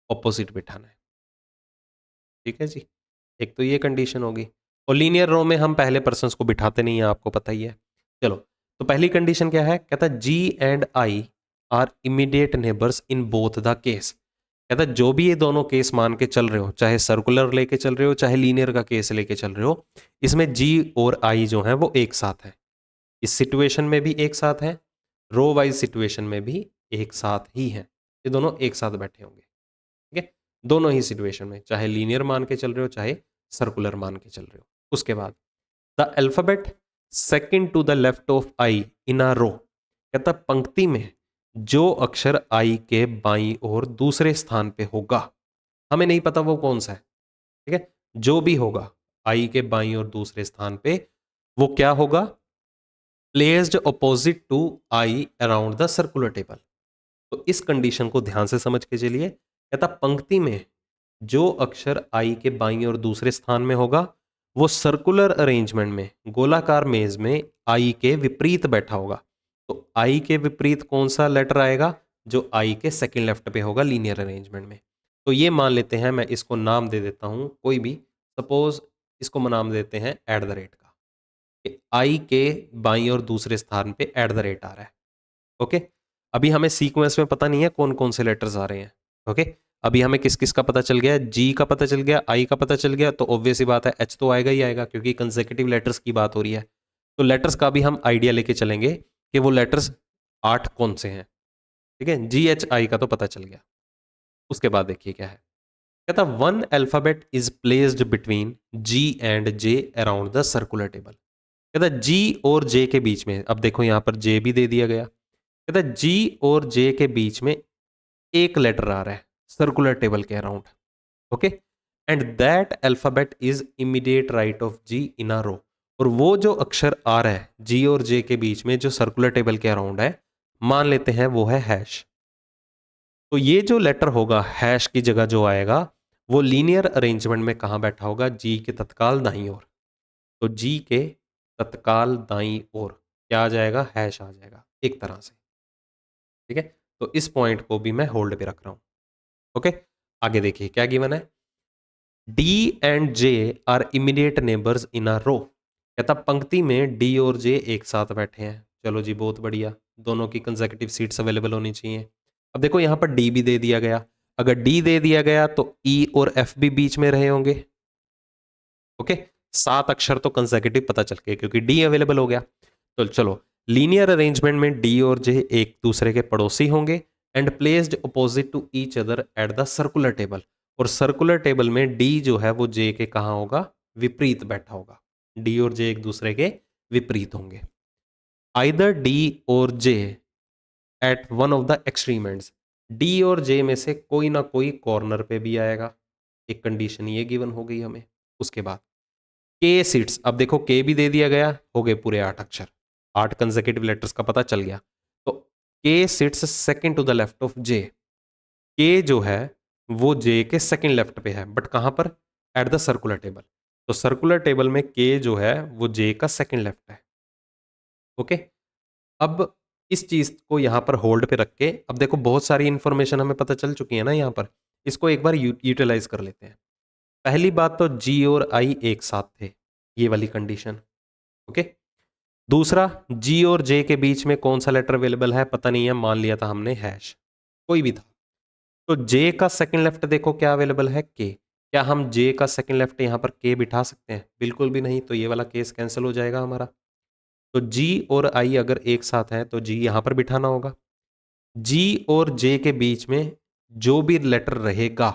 ऑपोजिट बिठाना है। ठीक है जी, एक तो ये कंडीशन होगी। और लीनियर रो में हम पहले पर्सन्स को बिठाते नहीं है, आपको पता ही है। चलो, तो पहली कंडीशन क्या है, कहता है G and I are immediate neighbours in both the case. कहता है जो भी ये दोनों केस मान के चल रहे हो, चाहे सर्कुलर लेके चल रहे हो चाहे लीनियर का केस लेके चल रहे हो, इसमें जी और आई जो है वो एक साथ है। इस सिचुएशन में भी एक साथ है, रो वाइज सिचुएशन में भी एक साथ ही है। ये दोनों एक साथ बैठे होंगे। ठीक है, दोनों ही सिचुएशन में, चाहे लीनियर मान के चल रहे हो चाहे सर्कुलर मान के चल रहे हो। उसके बाद the alphabet second to the left of I in a row. कहता पंक्ति में जो अक्षर आई के बाईं और दूसरे स्थान पे होगा, हमें नहीं पता वो कौन सा है। ठीक है, जो भी होगा आई के बाईं और दूसरे स्थान पे, वो क्या होगा, placed opposite to I around the circular table. तो इस कंडीशन को ध्यान से समझ के चलिए। कहता पंक्ति में जो अक्षर आई के बाईं और दूसरे स्थान में होगा, वो सर्कुलर अरेंजमेंट में गोलाकार मेज में आई के विपरीत बैठा होगा। तो आई के विपरीत कौन सा लेटर आएगा, जो आई के सेकंड लेफ्ट पे होगा लीनियर अरेंजमेंट में। तो ये मान लेते हैं, मैं इसको नाम दे देता हूं कोई भी, सपोज इसको नाम देते हैं एट द रेट का, कि आई के बाईं और दूसरे स्थान पे एट द रेट आ रहा है। ओके, अभी हमें सीक्वेंस में पता नहीं है कौन कौन से लेटर्स आ रहे हैं। ओके, अभी हमें किस किस का पता चल गया, जी का पता चल गया, आई का पता चल गया, तो ऑब्वियस ही बात है एच तो आएगा ही आएगा, क्योंकि कंसेक्यूटिव लेटर्स की बात हो रही है। तो लेटर्स का भी हम आइडिया लेके चलेंगे कि वो लेटर्स 8 कौन से हैं। ठीक है, जी एच आई का तो पता चल गया। उसके बाद देखिए क्या है, कहता one alphabet is placed between G and J around the circular table. कहता जी और जे के बीच में, अब देखो यहां पर जे भी दे दिया गया। कहता जी और जे के बीच में एक लेटर आ रहा है सर्कुलर टेबल के around. Okay, and that alphabet is immediate right of G in a row. और वो जो अक्षर आ रहा है जी और जे के बीच में जो सर्कुलर टेबल के अराउंड है, मान लेते हैं वो है हैश। तो ये जो लेटर होगा हैश की जगह जो आएगा, वो लीनियर अरेंजमेंट में कहां बैठा होगा, जी के तत्काल दाईं ओर। तो जी के तत्काल दाईं ओर क्या आ जाएगा, हैश आ जाएगा एक तरह से। ठीक है, तो इस पॉइंट को भी मैं होल्ड पे रख रहा हूं। ओके, आगे देखिए क्या गिवन है, D and J are immediate neighbours in a row. कहता पंक्ति में डी और जे एक साथ बैठे हैं। चलो जी बहुत बढ़िया, दोनों की कंसेक्यूटिव सीट्स अवेलेबल होनी चाहिए। अब देखो यहाँ पर डी भी दे दिया गया, अगर डी दे दिया गया तो ई और एफ भी बीच में रहे होंगे। ओके, 7 अक्षर तो कंसेक्यूटिव पता चल गए क्योंकि डी अवेलेबल हो गया। तो चलो लीनियर अरेंजमेंट में डी और जे एक दूसरे के पड़ोसी होंगे and placed opposite to each other at the circular table. और सर्कुलर टेबल में डी जो है वो जे के कहाँ होगा, विपरीत बैठा होगा। डी और जे एक दूसरे के विपरीत होंगे। आइदर डी और J at one of the extreme ends, D और जे में से कोई ना कोई कॉर्नर पे भी आएगा। एक कंडीशन ये गिवन हो गई हमें। उसके बाद के सीट्स, अब देखो के भी दे दिया गया, हो गए पूरे 8 अक्षर, 8 कंसेक्यूटिव लेटर्स का पता चल गया। तो K sits second to the left of J, K जो है वो जे के सेकंड लेफ्ट पे है, बट कहां पर, एट द सर्कुलर टेबल। तो सर्कुलर टेबल में के जो है वो जे का सेकंड लेफ्ट है। ओके, अब इस चीज को यहां पर होल्ड पे रख के, अब देखो बहुत सारी इंफॉर्मेशन हमें पता चल चुकी है ना यहां पर, इसको एक बार यूटिलाइज कर लेते हैं। पहली बात तो जी और आई एक साथ थे, ये वाली कंडीशन। ओके, दूसरा जी और जे के बीच में कौन सा लेटर अवेलेबल है पता नहीं है, मान लिया था हमने हैश, कोई भी था। तो जे का सेकंड लेफ्ट देखो क्या अवेलेबल है, के। क्या हम जे का सेकंड लेफ्ट यहां पर के बिठा सकते हैं, बिल्कुल भी नहीं, तो ये वाला केस कैंसिल हो जाएगा हमारा। तो जी और आई अगर एक साथ है तो जी यहां पर बिठाना होगा। जी और जे के बीच में जो भी लेटर रहेगा,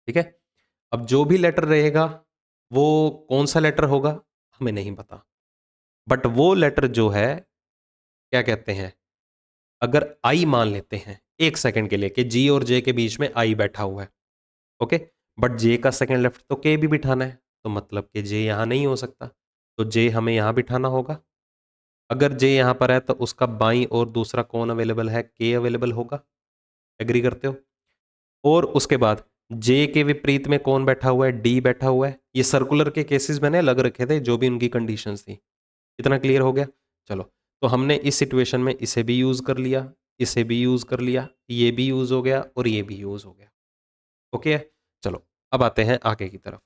ठीक है, अब जो भी लेटर रहेगा वो कौन सा लेटर होगा हमें नहीं पता, बट वो लेटर जो है क्या कहते हैं, अगर आई मान लेते हैं एक सेकंड के लिए कि जी और जे के बीच में आई बैठा हुआ है, ओके, बट जे का सेकंड लेफ्ट तो के भी बिठाना है, तो मतलब कि जे यहां नहीं हो सकता, तो जे हमें यहां बिठाना होगा। अगर जे यहां पर है तो उसका बाई और दूसरा कौन अवेलेबल है, के अवेलेबल होगा। एग्री करते हो। और उसके बाद जे के विपरीत में कौन बैठा हुआ है, डी बैठा हुआ है। ये सर्कुलर के केसेस मैंने अलग रखे थे जो भी उनकी कंडीशंस थी। इतना क्लियर हो गया। चलो, तो हमने इस सिचुएशन में इसे भी यूज कर लिया, इसे भी यूज कर लिया, ये भी यूज हो गया और ये भी यूज हो गया। ओके, चलो अब आते हैं आगे की तरफ।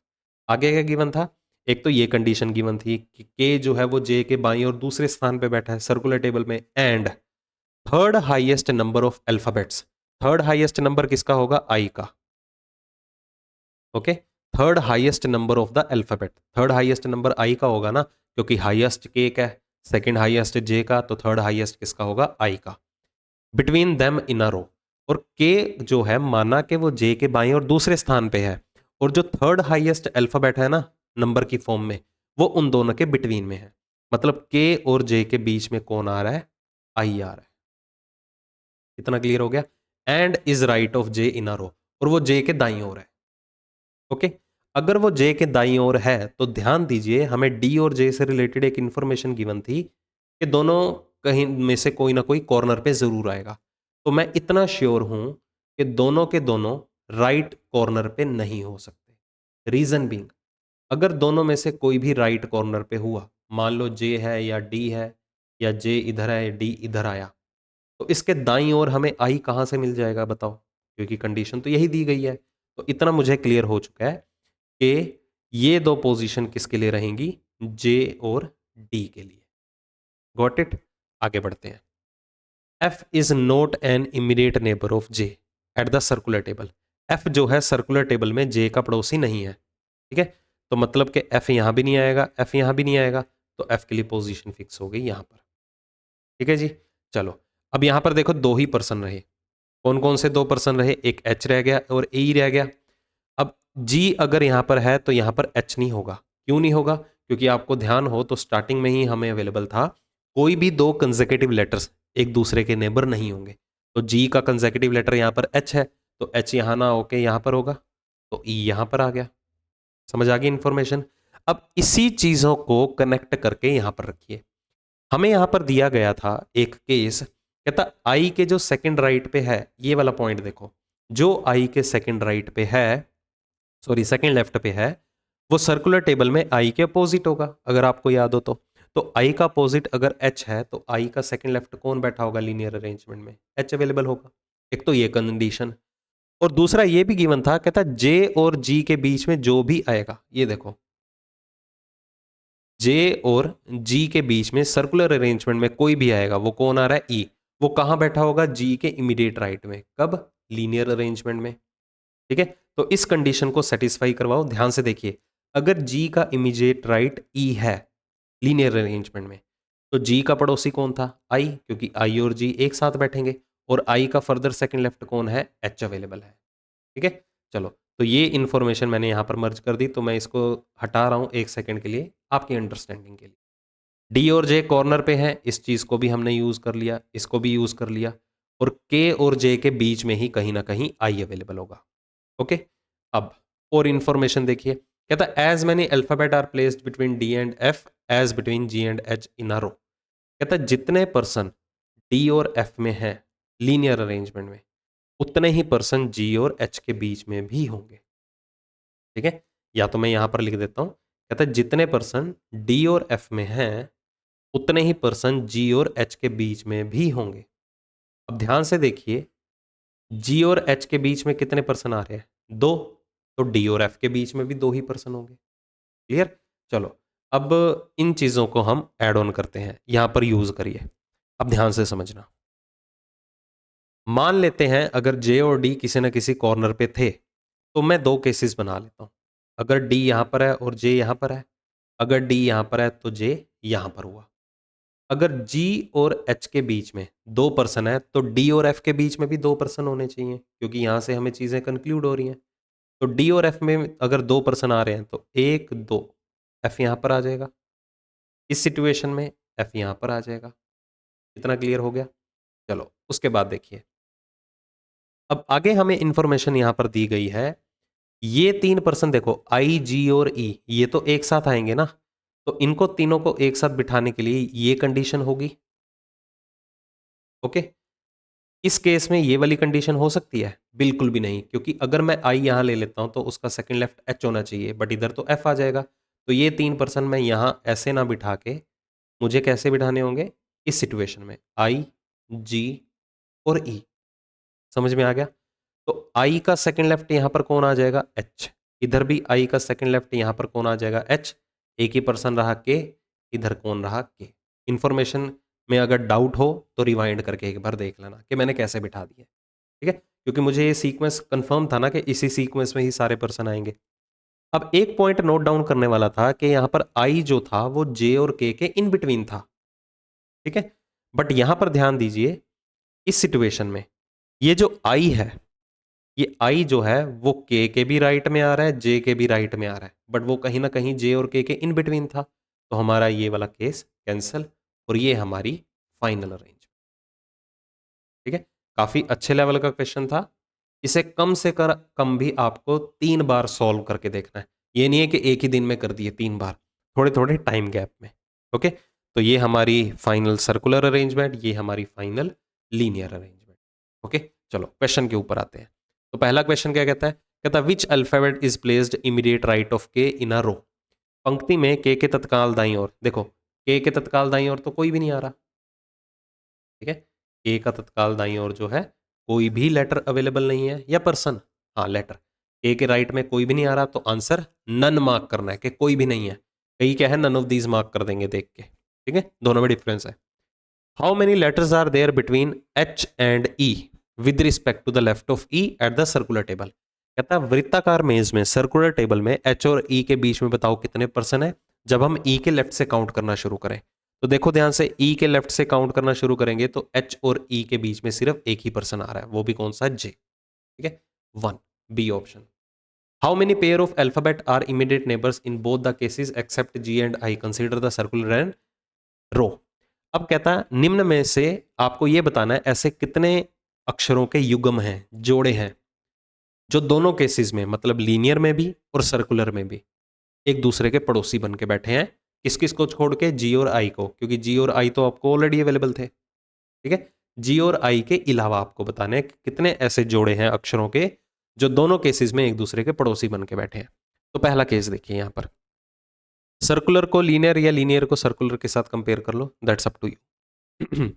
आगे क्या गिवन था, एक तो ये कंडीशन गिवन थी कि के जो है वो जे के बाईं और दूसरे स्थान पे बैठा है सर्कुलर टेबल में, and third highest number of alphabets, third highest number किसका होगा, आई का। Okay, third highest number of the alphabet, third highest number I का होगा ना, क्योंकि हाईएस्ट के का है, सेकंड हाईएस्ट जे का, तो थर्ड हाईएस्ट किसका होगा, आई का। Between them in a row, और के जो है माना कि वो जे के बाएं और दूसरे स्थान पे है, और जो थर्ड हाईएस्ट अल्फाबेट है ना नंबर की फॉर्म में, वो उन दोनों के बिटवीन में है। मतलब के और जे के बीच में कौन आ रहा है, आई आ रहा है। इतना क्लियर हो गया। And is right of J in a row, और वो जे के दाईं ओर है। ओके, अगर वो जे के दाईं ओर है तो ध्यान दीजिए हमें डी और जे से रिलेटेड एक इंफॉर्मेशन गिवन थी कि दोनों कहीं में से कोई ना कोई कॉर्नर पे जरूर आएगा। तो मैं इतना श्योर हूं कि दोनों के दोनों राइट कॉर्नर पे नहीं हो सकते। रीजन बीइंग, अगर दोनों में से कोई भी राइट कॉर्नर पे हुआ, मान लो जे है या डी है, या जे इधर है डी इधर आया, तो इसके दाईं ओर हमें आई कहां से मिल जाएगा बताओ, क्योंकि कंडीशन तो यही दी गई है। तो इतना मुझे क्लियर हो चुका है कि ये दो पोजीशन किसके लिए रहेंगी, जे और डी के लिए। Got it. आगे बढ़ते हैं। F is not an immediate neighbour of J eight the circular table, F जो है सर्कुलर टेबल में जे का पड़ोसी नहीं है। ठीक है, तो मतलब कि एफ यहां भी नहीं आएगा, एफ यहां भी नहीं आएगा, तो एफ के लिए पोजीशन फिक्स हो गई यहां पर। ठीक है जी। चलो, अब यहां पर देखो दो ही पर्सन रहे, कौन कौन से दो पर्सन रहे, एक एच रह गया और ए रह गया। अब जी अगर यहां पर है तो यहां पर एच नहीं होगा। क्यों नहीं होगा, क्योंकि आपको ध्यान हो तो स्टार्टिंग में ही हमें अवेलेबल था कोई भी दो कंसेक्यूटिव लेटर्स एक दूसरे के नेबर नहीं होंगे। तो जी का कंसेक्यूटिव लेटर यहां पर एच है, तो एच यहां ना होके यहां पर होगा, तो ई यहां पर आ गया। समझ आ गई इंफॉर्मेशन। अब इसी चीजों को कनेक्ट करके यहां पर रखिए। हमें यहां पर दिया गया था एक केस, कहता आई के जो सेकंड राइट पे है, ये वाला पॉइंट देखो, जो आई के सेकंड राइट पे है, सॉरी सेकंड लेफ्ट पे है, वो सर्कुलर टेबल में आई के अपोजिट होगा, अगर आपको याद हो तो आई का अपोजिट अगर एच है तो आई का सेकंड लेफ्ट कौन बैठा होगा लीनियर अरेंजमेंट में, एच अवेलेबल होगा। एक तो ये कंडीशन, और दूसरा ये भी गिवन था, कहता जे और जी के बीच में जो भी आएगा, ये देखो जे और जी के बीच में सर्कुलर अरेंजमेंट में कोई भी आएगा, वो कौन आ रहा है? ई। वो कहाँ बैठा होगा? जी के इमीडिएट राइट में। कब? लीनियर अरेंजमेंट में। ठीक है, तो इस कंडीशन को सेटिस्फाई करवाओ। ध्यान से देखिए, अगर जी का इमीडिएट राइट ई है लीनियर अरेंजमेंट में, तो जी का पड़ोसी कौन था? आई, क्योंकि आई और जी एक साथ बैठेंगे। और आई का फर्दर सेकंड लेफ्ट कौन है? एच अवेलेबल है। ठीक है, चलो, तो ये इंफॉर्मेशन मैंने यहां पर मर्ज कर दी, तो मैं इसको हटा रहा हूं एक सेकंड के लिए आपकी अंडरस्टैंडिंग के लिए। डी और जे कॉर्नर पे है, इस चीज को भी हमने यूज कर लिया, इसको भी यूज कर लिया। और के और जे के बीच में ही कहीं ना कहीं आई अवेलेबल होगा। ओके, अब और इंफॉर्मेशन देखिए, कहता है as many alphabet are placed between D and F as between G and H in a row. कहता है जितने पर्सन डी और एफ में है लीनियर अरेंजमेंट में, उतने ही पर्सन जी और एच के बीच में भी होंगे। ठीक है, या तो मैं यहां पर लिख देता हूं, कहता है जितने पर्सन डी और एफ में हैं, उतने ही पर्सन जी और एच के बीच में भी होंगे। अब ध्यान से देखिए, जी और एच के बीच में कितने पर्सन आ रहे हैं? दो। तो डी और एफ के बीच में भी दो ही पर्सन होंगे। क्लियर? चलो, अब इन चीजों को हम ऐड ऑन करते हैं, यहां पर यूज करिए। अब ध्यान से समझना। मान लेते हैं अगर जे और डी किसी न किसी कॉर्नर पे थे, तो मैं दो केसेस बना लेता हूं। अगर डी यहां पर है और जे यहां पर है, अगर डी यहां पर है तो जे यहां पर हुआ। अगर जी और एच के बीच में दो पर्सन है, तो डी और एफ के बीच में भी दो पर्सन होने चाहिए, क्योंकि यहां से हमें चीजें कंक्लूड हो रही हैं। तो डी और एफ में अगर दो पर्सन आ रहे हैं, तो एक दो, एफ यहां पर आ जाएगा। इस सिचुएशन में एफ यहां पर आ जाएगा। इतना क्लियर हो गया? चलो, उसके बाद देखिए, अब आगे हमें इंफॉर्मेशन यहां पर दी गई है। ये तीन पर्सन देखो, आई जी और ई, ये तो एक साथ आएंगे ना, तो इनको तीनों को एक साथ बिठाने के लिए ये कंडीशन होगी। ओके, इस केस में ये वाली कंडीशन हो सकती है? बिल्कुल भी नहीं, क्योंकि अगर मैं आई यहां ले लेता हूं तो उसका सेकंड लेफ्ट एच होना चाहिए, बट इधर तो एफ आ जाएगा। तो ये तीन पर्सन मैं यहां ऐसे ना बिठा के, मुझे कैसे बिठाने होंगे? इस सिचुएशन में आई जी और ई। समझ में आ गया? तो आई का सेकंड लेफ्ट यहां पर कौन आ जाएगा? एच। इधर भी आई का सेकंड लेफ्ट यहां पर कौन आ जाएगा? एच। एक ही पर्सन रहा के, इधर कौन रहा? के। इंफॉर्मेशन में अगर डाउट हो तो रिवाइंड करके एक बार देख लेना कि मैंने कैसे बिठा दिया। ठीक है, क्योंकि मुझे ये सीक्वेंस कंफर्म था ना कि इसी सीक्वेंस में ही सारे पर्सन आएंगे। अब एक पॉइंट नोट डाउन करने वाला था कि यहां पर आई जो था वो जे और के इन बिटवीन था। ठीक है, बट यहां पर ध्यान दीजिए, इस सिचुएशन में ये जो आई है, ये आई जो है वो के भी राइट में आ रहा है, जे के भी राइट में आ रहा है, बट वो कहीं ना कहीं जे और के इन बिटवीन था। तो हमारा ये वाला केस कैंसल, और ये हमारी फाइनल अरेंज। ठीक है, काफी अच्छे लेवल का क्वेश्चन था। इसे कम से कम भी आपको 3 बार सॉल्व करके देखना है। ये नहीं है कि एक ही दिन में कर दिए 3 बार, थोड़े थोड़े टाइम गैप में। ओके, तो ये हमारी फाइनल सर्कुलर अरेंजमेंट, ये हमारी फाइनल लीनियर अरेंजमेंट। ओके, चलो क्वेश्चन के ऊपर आते हैं। तो पहला क्वेश्चन क्या कहता है? कहता है which alphabet is placed immediate right of K in a रो। पंक्ति में के तत्काल दाईं ओर, देखो के तत्काल दाईं ओर तो कोई भी नहीं आ रहा। ठीक है, के का तत्काल दाईं ओर जो है कोई भी लेटर अवेलेबल नहीं है, या पर्सन, हाँ लेटर। के राइट में कोई भी नहीं आ रहा, तो आंसर नन मार्क करना है कि कोई भी नहीं है। कई क्या है, नन ऑफ दीज मार्क कर देंगे देख के। ठीक है, दोनों में डिफरेंस है। How many letters are there between H and E with respect to the left of E at the circular table. कहता है वृत्ताकार मेज में सर्कुलर टेबल में एच और ई के बीच में बताओ कितने पर्सन है, जब हम ई के लेफ्ट से काउंट करना शुरू करें। तो देखो ध्यान से, ई के लेफ्ट से काउंट करना शुरू करेंगे तो एच और ई के बीच में सिर्फ एक ही पर्सन आ रहा है, वो भी कौन सा? जे। ठीक है, 1, B option. How many pair of alphabet are immediate neighbours in both the cases except G and I, consider the circular and row. अब कहता है निम्न में से आपको यह बताना है ऐसे कितने अक्षरों के युग्म हैं, जोड़े हैं, जो दोनों केसेस में, मतलब लीनियर में भी और सर्कुलर में भी, एक दूसरे के पड़ोसी बन के बैठे हैं। किस किस को छोड़ के? जी और आई को, क्योंकि जी और आई तो आपको ऑलरेडी अवेलेबल थे। ठीक है, जी और आई के अलावा आपको बताने हैं कि कितने ऐसे जोड़े हैं अक्षरों के जो दोनों केसेस में एक दूसरे के पड़ोसी बन के बैठे हैं। तो पहला केस देखिए, यहां पर सर्कुलर को लीनियर या लीनियर को सर्कुलर के साथ कंपेयर कर लो, दैट्स अप टू यू।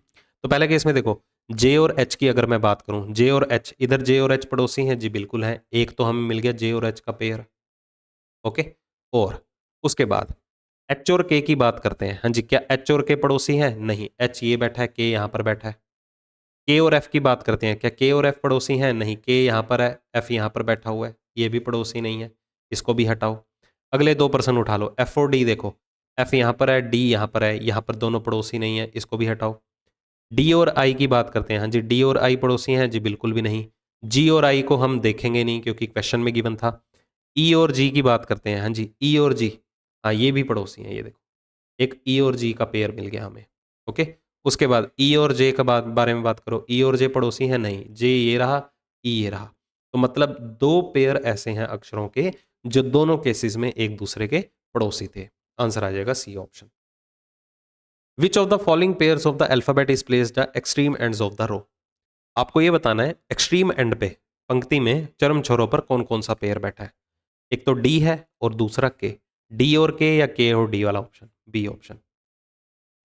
तो पहले केस में देखो, जे और एच की अगर मैं बात करूं, जे और एच, इधर जे और एच पड़ोसी हैं जी, बिल्कुल है, एक तो हमें मिल गया जे और एच का पेयर। ओके, और उसके बाद एच और के की बात करते हैं। हाँ जी, क्या एच और के पड़ोसी हैं? नहीं, एच ये बैठा है, के यहाँ पर बैठा है। के और एफ की बात करते हैं, क्या के और एफ पड़ोसी हैं? नहीं, के यहाँ पर है, एफ यहाँ पर बैठा हुआ है, ये भी पड़ोसी नहीं है, इसको भी हटाओ। अगले 2% उठा लो, एफ और डी देखो, एफ यहाँ पर है, डी यहाँ पर है, यहाँ पर दोनों पड़ोसी नहीं है, इसको भी हटाओ। डी और आई की बात करते हैं। हाँ जी, डी और आई पड़ोसी हैं? जी बिल्कुल भी नहीं। जी और आई को हम देखेंगे नहीं क्योंकि क्वेश्चन में गिवन था। ई और जी की बात करते हैं। हाँ जी, ई और जी, हाँ ये भी पड़ोसी हैं, ये देखो एक ई और जी का पेयर मिल गया हमें। ओके, उसके बाद ई और जे का बारे में बात करो, ई और जे पड़ोसी हैं? नहीं, जे ये रहा, ई ये रहा, तो मतलब 2 पेयर ऐसे हैं अक्षरों के जो दोनों केसेस में एक दूसरे के पड़ोसी थे। आंसर आ जाएगा C option. Which of the following pairs of the alphabet is placed at extreme ends of the row. आपको ये बताना है एक्सट्रीम एंड पे, पंक्ति में चरम छोरों पर कौन कौन सा पेयर बैठा है। एक तो डी है और दूसरा के। डी और के या के और डी वाला option, B option.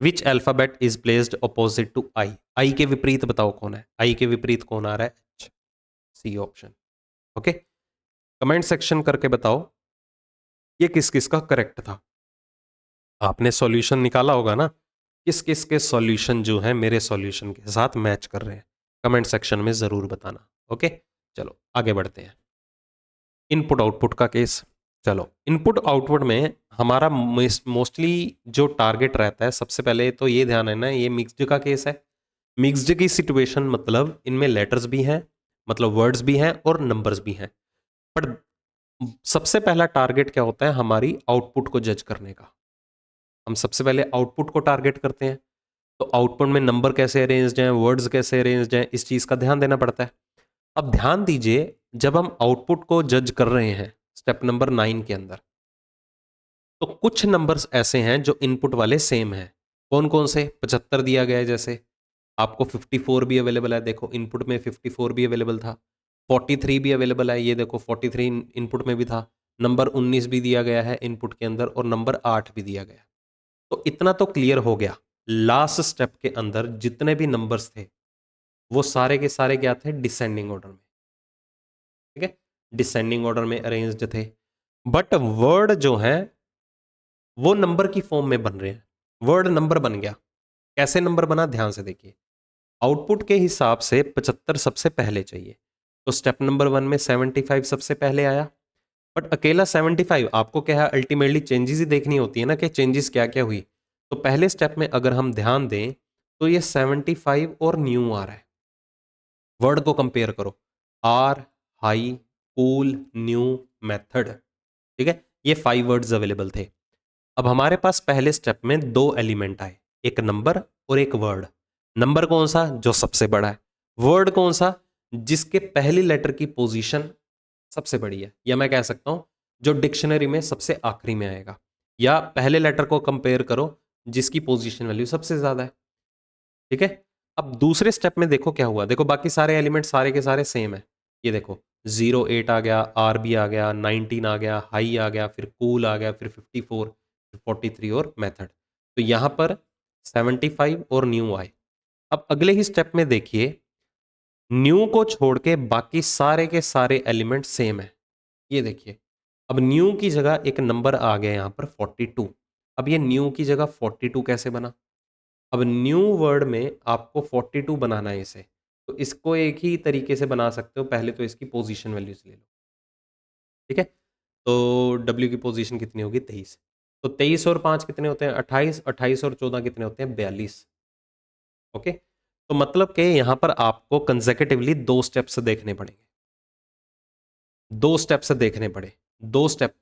Which alphabet is placed opposite to I. I के विपरीत बताओ कौन है, आई के विपरीत कौन आ रहा है? H, C option. Okay, comment section करके बताओ ये किस किस का करेक्ट था। आपने सॉल्यूशन निकाला होगा ना, किस किस के सॉल्यूशन जो है मेरे सॉल्यूशन के साथ मैच कर रहे हैं, कमेंट सेक्शन में जरूर बताना। ओके, चलो आगे बढ़ते हैं। इनपुट आउटपुट का केस। चलो, इनपुट आउटपुट में हमारा मोस्टली जो टारगेट रहता है, सबसे पहले तो ये ध्यान है ना, ये मिक्स्ड का केस है। मिक्स्ड की सिचुएशन मतलब इनमें लेटर्स भी हैं, मतलब वर्ड्स भी हैं और नंबर्स भी हैं। बट सबसे पहला टारगेट क्या होता है, हमारी आउटपुट को जज करने का। हम सबसे पहले आउटपुट को टारगेट करते हैं, तो आउटपुट में नंबर कैसे अरेंज्ड हैं, वर्ड्स कैसे अरेंज्ड हैं, इस चीज का ध्यान देना पड़ता है। अब ध्यान दीजिए, जब हम आउटपुट को जज कर रहे हैं स्टेप नंबर 9 के अंदर, तो कुछ नंबर्स ऐसे हैं जो इनपुट वाले सेम हैं। कौन कौन से? 75 दिया गया है, जैसे आपको 54 भी अवेलेबल है, देखो इनपुट में 54 भी अवेलेबल था। 43 भी अवेलेबल है, ये देखो 43 इनपुट में भी था। नंबर 19 भी दिया गया है इनपुट के अंदर, और नंबर 8 भी दिया गया। तो इतना तो क्लियर हो गया, लास्ट स्टेप के अंदर जितने भी नंबर्स थे वो सारे के सारे क्या थे? डिसेंडिंग ऑर्डर में। ठीक है, डिसेंडिंग ऑर्डर में अरेंज्ड थे। बट वर्ड जो है वो नंबर की फॉर्म में बन रहे हैं। वर्ड नंबर बन गया, कैसे नंबर बना ध्यान से देखिए। आउटपुट के हिसाब से 75 सबसे पहले चाहिए, तो स्टेप नंबर 1 में 75 सबसे पहले आया। बट अकेला 75 आपको क्या है, अल्टीमेटली चेंजेस ही देखनी होती है ना, कि चेंजेस क्या क्या हुई। तो पहले स्टेप में अगर हम ध्यान दें तो ये 75 और न्यू आ रहा है। वर्ड को कंपेयर करो, are, high, cool, new, method. ठीक है, ये 5 वर्ड्स अवेलेबल थे। अब हमारे पास पहले स्टेप में 2 एलिमेंट आए, एक नंबर और एक वर्ड। नंबर कौन सा? जो सबसे बड़ा है। वर्ड कौन सा? जिसके पहली लेटर की पोजीशन सबसे बड़ी है, या मैं कह सकता हूं जो डिक्शनरी में सबसे आखिरी में आएगा। या पहले लेटर को कंपेयर करो जिसकी पोजीशन वैल्यू सबसे ज्यादा है। ठीक है, अब दूसरे स्टेप में देखो क्या हुआ, देखो बाकी सारे एलिमेंट सारे के सारे सेम है। ये देखो 08 आ गया, आर भी आ गया, 19 आ गया, हाई आ गया, फिर कूल आ गया, फिर 54, फिर 43 और मेथड। तो यहां पर 75 और न्यू आए। अब अगले ही स्टेप में देखिए, न्यू को छोड़ के बाकी सारे के सारे एलिमेंट सेम है। ये देखिए, अब न्यू की जगह एक नंबर आ गया यहां पर 42। अब ये न्यू की जगह 42 कैसे बना? अब न्यू वर्ड में आपको 42 बनाना है इसे, तो इसको एक ही तरीके से बना सकते हो, पहले तो इसकी पोजीशन वैल्यूज ले लो। ठीक है, तो W की पोजीशन कितनी होगी? 23। तो 23 और 5 कितने होते हैं? 28। 28 और 14 कितने होते हैं? 42। ओके, तो मतलब कि यहां पर आपको कंसेक्यूटिवली 2 स्टेप्स देखने पड़ेंगे, 2 स्टेप्स देखने पड़े। 2 स्टेप,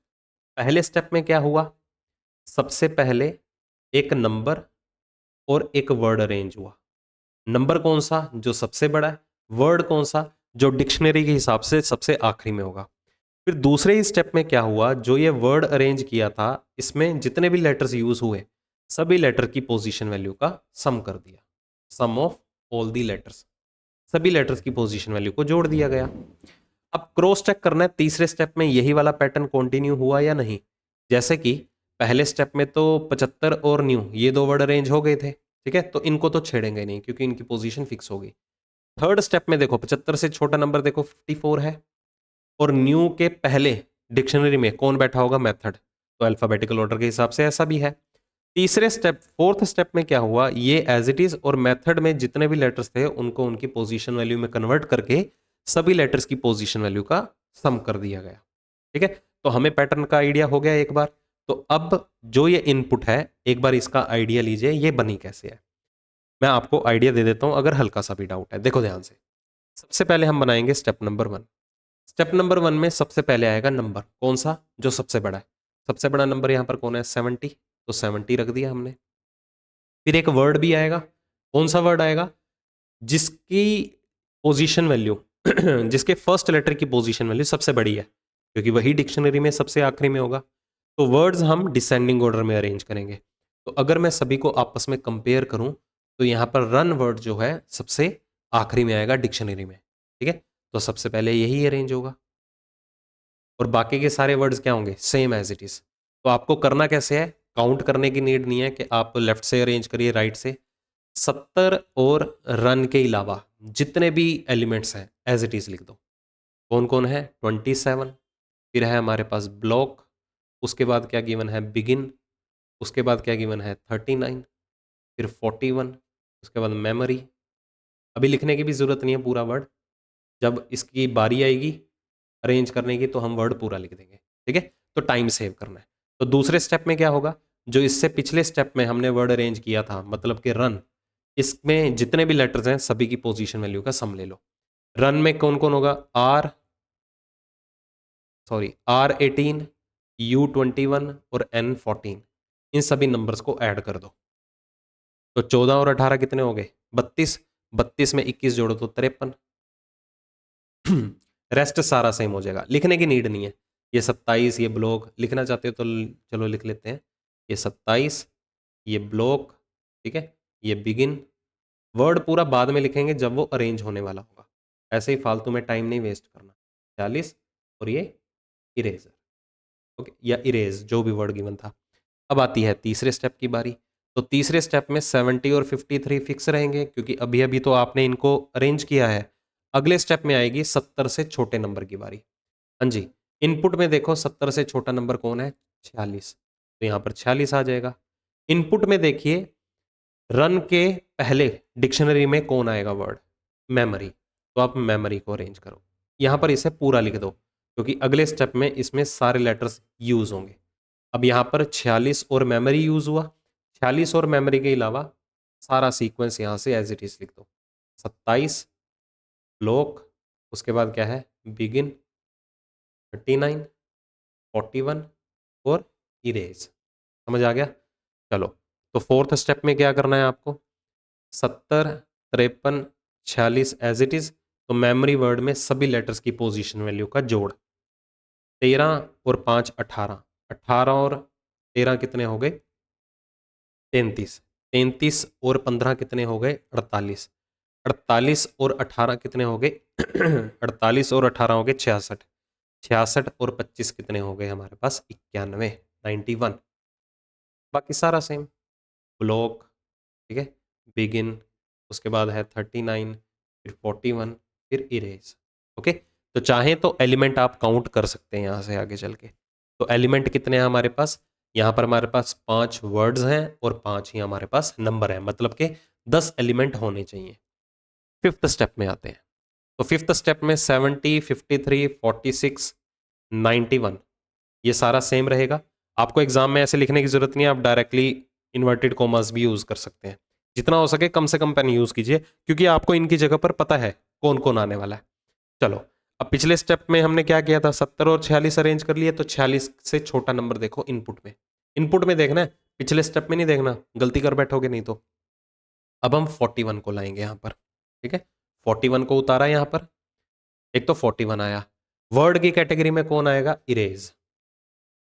पहले स्टेप में क्या हुआ, सबसे पहले एक नंबर और एक वर्ड अरेंज हुआ। नंबर कौन सा? जो सबसे बड़ा है। वर्ड कौन सा? जो डिक्शनरी के हिसाब से सबसे आखिरी में होगा। फिर दूसरे ही स्टेप में क्या हुआ, जो ये वर्ड अरेंज किया था इसमें जितने भी लेटर्स यूज हुए सभी लेटर की पोजीशन वैल्यू का सम कर दिया, सम ऑफ ऑल दी लेटर्स, सभी लेटर्स की पोजीशन वैल्यू को जोड़ दिया गया। अब क्रॉस चेक करना है तीसरे स्टेप में यही वाला पैटर्न कंटिन्यू हुआ या नहीं। जैसे कि पहले स्टेप में तो 75 और न्यू ये 2 वर्ड अरेंज हो गए थे, ठीक है, तो इनको तो छेड़ेंगे नहीं क्योंकि इनकी पोजीशन फिक्स हो गई। थर्ड स्टेप में देखो 75 से छोटा नंबर देखो 54 है, और न्यू के पहले डिक्शनरी में कौन बैठा होगा? मेथड। तो अल्फ़ाबेटिकल ऑर्डर के हिसाब से ऐसा भी है। तीसरे स्टेप, फोर्थ स्टेप में क्या हुआ, ये एज इट इज और मेथड में जितने भी लेटर्स थे उनको उनकी पोजीशन वैल्यू में कन्वर्ट करके सभी लेटर्स की पोजीशन वैल्यू का सम कर दिया गया। ठीक है, तो हमें पैटर्न का आइडिया हो गया एक बार। तो अब जो ये इनपुट है, एक बार इसका आइडिया लीजिए, ये बनी कैसे है। मैं आपको आइडिया दे देता हूं अगर हल्का सा भी डाउट है। देखो ध्यान से, सबसे पहले हम बनाएंगे स्टेप नंबर 1। स्टेप नंबर 1 में सबसे पहले आएगा नंबर, कौन सा, जो सबसे बड़ा है। सबसे बड़ा नंबर यहां पर कौन है, 70, तो 70 रख दिया हमने। फिर एक वर्ड भी आएगा, कौन सा वर्ड आएगा, जिसकी पोजीशन वैल्यू जिसके फर्स्ट लेटर की पोजीशन वैल्यू सबसे बड़ी है, क्योंकि वही डिक्शनरी में सबसे आखिरी में होगा। तो वर्ड्स हम डिसेंडिंग ऑर्डर में अरेंज करेंगे। तो अगर मैं सभी को आपस में कंपेयर करूं तो यहां पर रन वर्ड जो है सबसे आखिरी में आएगा डिक्शनरी में। ठीक है, तो सबसे पहले यही अरेंज होगा और बाकी के सारे वर्ड्स क्या होंगे, सेम एज इट इज। तो आपको करना कैसे है, काउंट करने की नीड नहीं है कि आप लेफ्ट से अरेंज करिए राइट से। 70 और रन के अलावा जितने भी एलिमेंट्स हैं एज इट इज लिख दो। कौन कौन है, 27, फिर है हमारे पास ब्लॉक, उसके बाद क्या गिवन है, बिगिन, उसके बाद क्या गिवन है, 39, फिर 41, उसके बाद मेमोरी। अभी लिखने की भी ज़रूरत नहीं है पूरा वर्ड, जब इसकी बारी आएगी अरेंज करने की तो हम वर्ड पूरा लिख देंगे। ठीक है, तो टाइम सेव करना है। तो दूसरे स्टेप में क्या होगा, जो इससे पिछले स्टेप में हमने वर्ड अरेंज किया था, मतलब कि रन, इसमें जितने भी लेटर्स हैं सभी की पोजीशन वैल्यू का सम ले लो। रन में कौन कौन होगा, R18, U21 और N14, इन सभी नंबर्स को ऐड कर दो। तो 14 और 18 कितने हो गए, 32, 32 में 21 जोड़ो तो 53। रेस्ट सारा सेम हो जाएगा, लिखने की नीड नहीं है। ये 27, ये ब्लॉक लिखना चाहते हो तो चलो लिख लेते हैं, ये 27, ये ब्लॉक, ठीक है, ये बिगिन। वर्ड पूरा बाद में लिखेंगे जब वो अरेंज होने वाला होगा, ऐसे ही फालतू में टाइम नहीं वेस्ट करना। 40 और ये इरेजर, ओके, या इरेज, जो भी वर्ड गिवन था। अब आती है तीसरे स्टेप की बारी। तो तीसरे स्टेप में 70 और 53 फिक्स रहेंगे, क्योंकि अभी अभी तो आपने इनको अरेंज किया है। अगले स्टेप में आएगी 70 से छोटे नंबर की बारी। हाँ जी, इनपुट में देखो 70 से छोटा नंबर कौन है, 46, तो यहाँ पर 46 आ जाएगा। इनपुट में देखिए रन के पहले डिक्शनरी में कौन आएगा वर्ड, मेमोरी, तो आप मेमोरी को अरेंज करो। यहाँ पर इसे पूरा लिख दो, क्योंकि अगले स्टेप में इसमें सारे लेटर्स यूज होंगे। अब यहाँ पर 46 और मेमोरी यूज हुआ, 46 और मेमोरी के अलावा सारा सीक्वेंस यहाँ से एज इट इज लिख दो। 27 ब्लॉक, उसके बाद क्या है, बिगिन, 39, 41 और इरेज। समझ आ गया। चलो, तो फोर्थ स्टेप में क्या करना है आपको, 70, 53, 46 एज इट इज। तो मेमोरी वर्ड में सभी लेटर्स की पोजीशन वैल्यू का जोड़, 13 और 5 18, 18 और 13 कितने हो गए, 33, 33 और 15 कितने हो गए, 48, 48 और 18 कितने हो गए 48 और 18 हो गए 66, 66 और 25 कितने हो गए हमारे पास, 91, 91। बाकी सारा सेम, ब्लॉक, ठीक है, बिगिन, उसके बाद है 39, फिर 41, फिर इरेज। ओके, तो चाहे तो एलिमेंट आप काउंट कर सकते हैं यहाँ से आगे चल के। तो एलिमेंट कितने हैं हमारे पास, यहाँ पर हमारे पास 5 वर्ड्स हैं और 5 ही हमारे पास नंबर हैं, मतलब कि 10 एलिमेंट होने चाहिए। फिफ्थ स्टेप में आते हैं। तो फिफ्थ स्टेप में 70, 53, 46, 91 ये सारा सेम रहेगा। आपको एग्जाम में ऐसे लिखने की जरूरत नहीं है, आप डायरेक्टली इन्वर्टेड कॉमास भी यूज कर सकते हैं। जितना हो सके कम से कम पेन यूज कीजिए, क्योंकि आपको इनकी जगह पर पता है कौन कौन आने वाला है। चलो, अब पिछले स्टेप में हमने क्या किया था, 70 और 46 अरेंज कर लिए, तो 46 से छोटा नंबर देखो इनपुट में। इनपुट में देखना है, पिछले स्टेप में नहीं देखना, गलती कर बैठोगे नहीं तो। अब हम 41 को लाएंगे यहाँ पर, ठीक है, 41 को उतारा यहाँ पर, एक तो 41 आया। वर्ड की कैटेगरी में कौन आएगा, इरेज,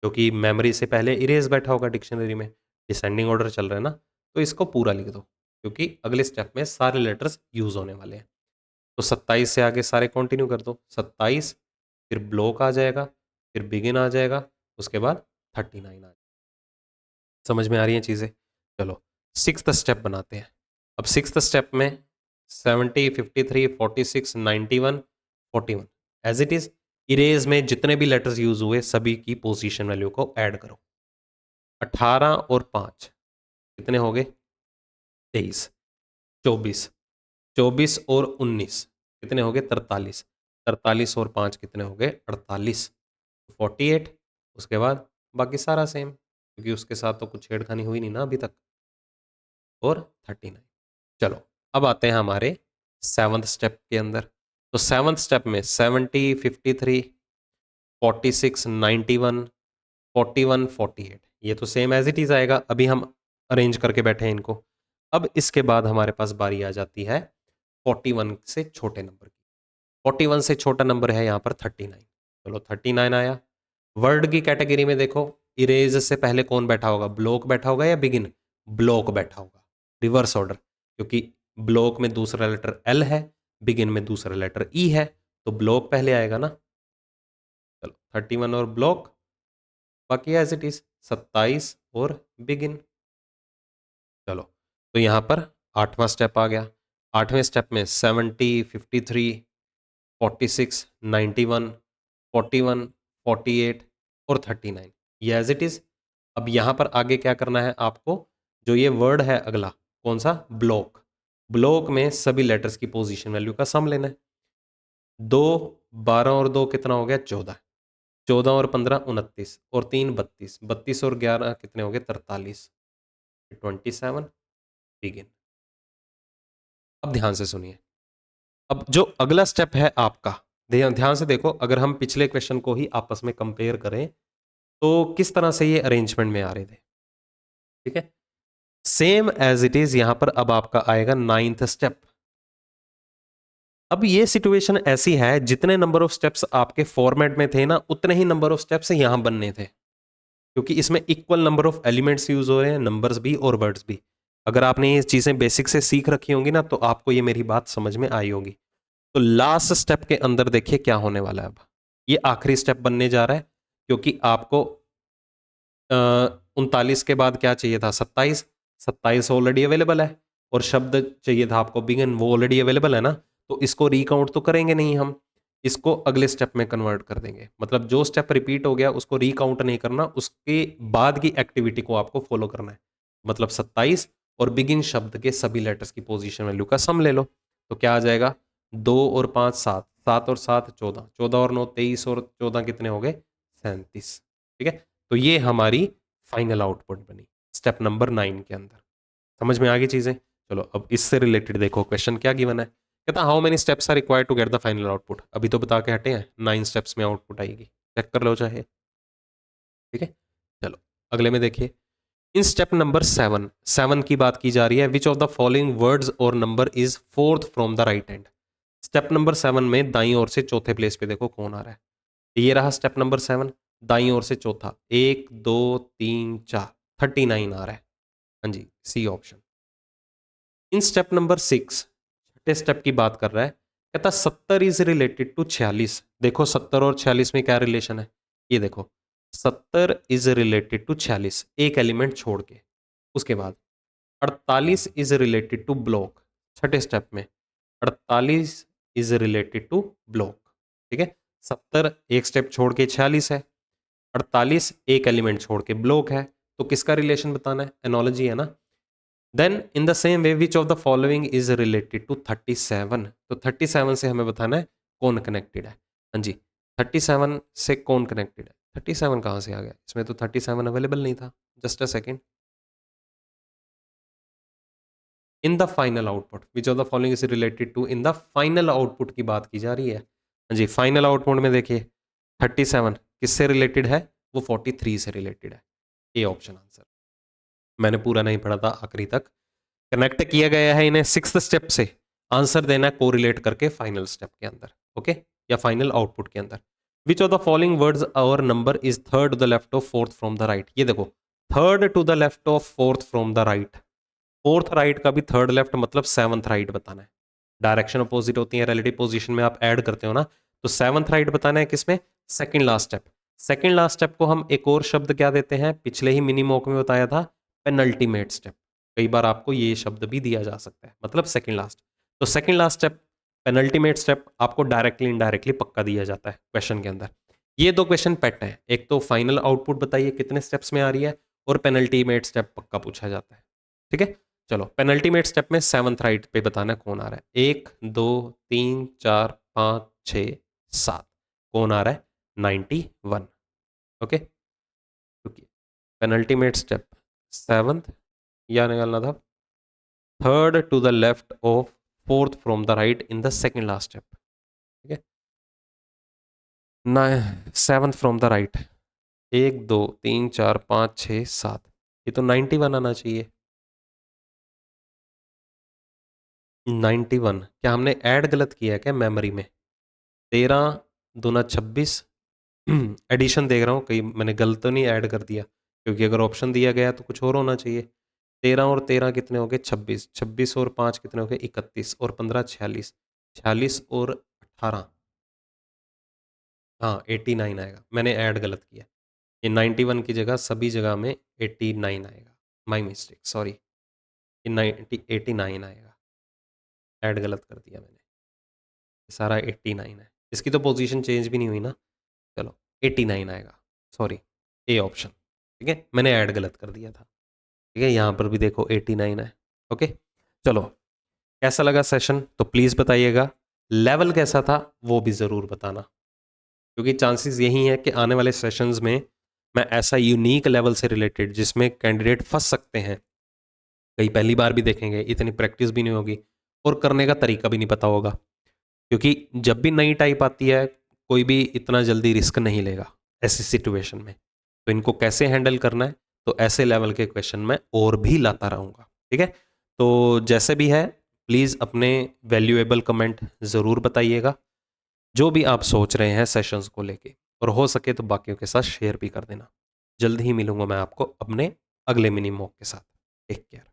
क्योंकि मेमोरी से पहले इरेज बैठा होगा डिक्शनरी में, डिसेंडिंग ऑर्डर चल रहा है ना, तो इसको पूरा लिख दो, क्योंकि अगले स्टेप में सारे लेटर्स यूज होने वाले हैं। तो 27 से आगे सारे कंटिन्यू कर दो, 27, फिर ब्लॉक आ जाएगा, फिर बिगिन आ जाएगा, उसके बाद 39 आ जाएगा। समझ में आ रही हैं चीज़ें। चलो, सिक्स्थ स्टेप बनाते हैं। अब सिक्स्थ स्टेप में 70, 53, 46, 91, 41 एज इट इज। इरेज में जितने भी लेटर्स यूज हुए सभी की पोजीशन वैल्यू को ऐड करो। 18 और 5 कितने हो गए? 23। 24। 24 और 19 कितने हो गए? 43। 43 और 5 कितने हो गए? 48। 48। उसके बाद बाकी सारा सेम, क्योंकि उसके साथ तो कुछ छेड़खानी हुई नहीं ना अभी तक। और 39। चलो अब आते हैं हमारे 7th स्टेप के अंदर। तो 7th स्टेप में 70, 53, 46, 91, 41, 48 ये तो सेम एज इट इज आएगा। अभी हम अरेंज करके बैठे हैं इनको। अब इसके बाद हमारे पास बारी आ जाती है 41 से छोटे नंबर की। 41 से छोटा नंबर है यहाँ पर 39। चलो 39 आया। वर्ड की कैटेगरी में देखो, इरेज से पहले कौन बैठा होगा? ब्लॉक बैठा होगा या बिगिन? ब्लॉक बैठा होगा। रिवर्स ऑर्डर, क्योंकि ब्लॉक में दूसरा लेटर एल है, बिगिन में दूसरा लेटर ई है, तो ब्लॉक पहले आएगा ना। चलो 31 और ब्लॉक, बाकी एज इट इज 27 और बिगिन। चलो तो यहाँ पर 8वां स्टेप आ गया। 8वें स्टेप में 70, 53, 46, 91, 41, 48 और 39 ये एज इट इज। अब यहाँ पर आगे क्या करना है आपको? जो ये वर्ड है अगला, कौन सा? ब्लॉक। ब्लॉक में सभी लेटर्स की पोजीशन वैल्यू का सम लेना है। 2, 12 और 2 कितना हो गया? 14। 14 और 15 29 और 3 32। 32 और 11 कितने हो गए? 43। 27 बिगिन। अब ध्यान से सुनिए। अब जो अगला स्टेप है आपका, ध्यान से देखो, अगर हम पिछले क्वेश्चन को ही आपस में कंपेयर करें तो किस तरह से ये अरेंजमेंट में आ रहे थे। ठीक है, सेम एज इट इज यहां पर अब आपका आएगा 9th स्टेप। अब ये सिचुएशन ऐसी है, जितने नंबर ऑफ स्टेप्स आपके फॉर्मेट में थे ना, उतने ही नंबर ऑफ स्टेप्स यहां बनने थे, क्योंकि इसमें equal number of elements use हो रहे हैं, नंबर्स भी और वर्ड्स भी। अगर आपने ये चीजें बेसिक से सीख रखी होंगी ना, तो आपको ये मेरी बात समझ में आई होगी। तो लास्ट स्टेप के अंदर देखिए क्या होने वाला है। अब ये आखिरी स्टेप बनने जा रहा है, क्योंकि आपको 39 के बाद क्या चाहिए था? 27। 27 ऑलरेडी अवेलेबल है, और शब्द चाहिए था आपको बिगिन, वो ऑलरेडी अवेलेबल है ना। तो इसको रिकाउंट तो करेंगे नहीं हम, इसको अगले स्टेप में कन्वर्ट कर देंगे। मतलब जो स्टेप रिपीट हो गया उसको रिकाउंट नहीं करना, उसके बाद की एक्टिविटी को आपको फॉलो करना है। मतलब 27 और बिगिन शब्द के सभी लेटर्स की पोजीशन वैल्यू का सम ले लो। तो क्या आ जाएगा? 2 और 5 7, 7 और 7 14, 14 और 9 23 और 14 कितने हो गए? 37। ठीक है, तो ये हमारी फाइनल आउटपुट बनी स्टेप नंबर 9 के अंदर। समझ में आ गई चीजें? चलो अब इससे रिलेटेड देखो क्वेश्चन क्या गिवन है। कहता how many steps are required to get the final output. अभी तो बता के हटे हैं 9 स्टेप्स में आउटपुट आएगी, चेक कर लो चाहे। ठीक है, चलो अगले में देखिए। इन स्टेप नंबर 7 की बात की जा रही है। Which of the following words or number is fourth from the right hand. Step number 7 में दाई ओर से चौथे प्लेस पे देखो कौन आ रहा है। ये रहा स्टेप नंबर 7, दाई ओर से चौथा, 1 2 3 4, 39 आ रहा है। हाँ जी, C option. In step number 6, छठे स्टेप की बात कर रहा है। कहता 70 इज रिलेटेड टू 46। देखो 70 और 46 में क्या रिलेशन है, ये देखो 70 इज रिलेटेड टू 46, एक एलिमेंट छोड़ के। उसके बाद 48 इज रिलेटेड टू ब्लॉक, छठे स्टेप में 48 इज रिलेटेड टू ब्लॉक। ठीक है, 70 एक स्टेप छोड़ के 46 है, 48 एक एलिमेंट छोड़ के ब्लॉक है। तो किसका रिलेशन बताना है? एनोलॉजी है ना। Then in the same way which of the following is related to 37। तो 37 से हमें बताना है कौन कनेक्टेड है। हाँ जी, 37 से कौन कनेक्टेड है? 37 कहाँ से आ गया? इसमें तो 37 अवेलेबल नहीं था। Just a second. In the final output which of the following is related to, in the final output की बात की जा रही है। हाँ जी, फाइनल आउटपुट में देखिए 37 किससे रिलेटेड है? वो 43 से रिलेटेड है। A option answer. मैंने पूरा नहीं पढ़ा था आखिरी तक। कनेक्ट किया गया है इन्हें 6th स्टेप से। आंसर देना है कोरिलेट करके फाइनल स्टेप के अंदर, ओके, या फाइनल आउटपुट के अंदर। Which of the following words or number is third to the left of fourth from the right. ये देखो, third to the left of fourth from the right. Fourth right का भी third left मतलब 7th right बताना है। Direction opposite होती है, relative position में आप ऐड करते हो ना, तो 7th राइट बताना है किसमें? Second last step. Second last step को हम एक और शब्द क्या देते हैं? पिछले ही मिनी मॉक में बताया था, पेनल्टीमेट स्टेप। कई बार आपको ये शब्द भी दिया जा सकता है, मतलब सेकंड लास्ट। तो second last step, penultimate step आपको डायरेक्टली इनडायरेक्टली पक्का दिया जाता है क्वेश्चन के अंदर। ये दो क्वेश्चन पेट हैं। एक तो फाइनल आउटपुट बताइए कितने स्टेप्स में आ रही है, और पेनल्टीमेट स्टेप पक्का पूछा जाता है। ठीक है, चलो पेनल्टीमेट स्टेप में 7th राइट पे बताना कौन आ रहा है। 1 2 3 4 5 6 7 कौन आ रहा है? 91। ओके, क्योंकि पेनल्टीमेट स्टेप 7th या निकालना था 3rd to the left of 4th from the right in the second last step. ठीक है, 7th फ्रॉम द राइट 1 2 3 4 5 6 7, ये तो 91 आना चाहिए। 91 क्या हमने ऐड गलत किया है क्या मेमोरी में? 13 दूना 26, एडिशन देख रहा हूँ कहीं मैंने गलत तो नहीं ऐड कर दिया, क्योंकि अगर ऑप्शन दिया गया तो कुछ और होना चाहिए। 13 और 13 कितने हो गए? 26, 26 और 5 कितने हो गए? 31 और 15 46, 46 और 18, हाँ 89 आएगा। मैंने ऐड गलत किया, ये 91 की जगह सभी जगह में 89 आएगा। माई मिस्टेक, सॉरी, ये 89 आएगा, ऐड गलत कर दिया मैंने, सारा 89 है। इसकी तो पोजीशन चेंज भी नहीं हुई ना, चलो 89 आएगा, सॉरी ए ऑप्शन। ठीक है, मैंने ऐड गलत कर दिया था। ठीक है, यहाँ पर भी देखो 89 है। ओके, चलो कैसा लगा सेशन तो प्लीज़ बताइएगा, लेवल कैसा था वो भी ज़रूर बताना, क्योंकि चांसेस यही है कि आने वाले सेशंस में मैं ऐसा यूनिक लेवल से रिलेटेड जिसमें कैंडिडेट फंस सकते हैं, कई पहली बार भी देखेंगे, इतनी प्रैक्टिस भी नहीं होगी और करने का तरीका भी नहीं पता होगा, क्योंकि जब भी नई टाइप आती है कोई भी इतना जल्दी रिस्क नहीं लेगा ऐसी सिचुएशन में, तो इनको कैसे हैंडल करना है, तो ऐसे लेवल के क्वेश्चन मैं और भी लाता रहूँगा। ठीक है, तो जैसे भी है प्लीज़ अपने वैल्यूएबल कमेंट ज़रूर बताइएगा, जो भी आप सोच रहे हैं सेशंस को लेके, और हो सके तो बाकियों के साथ शेयर भी कर देना। जल्द ही मिलूंगा मैं आपको अपने अगले मिनी मॉक के साथ। Take care.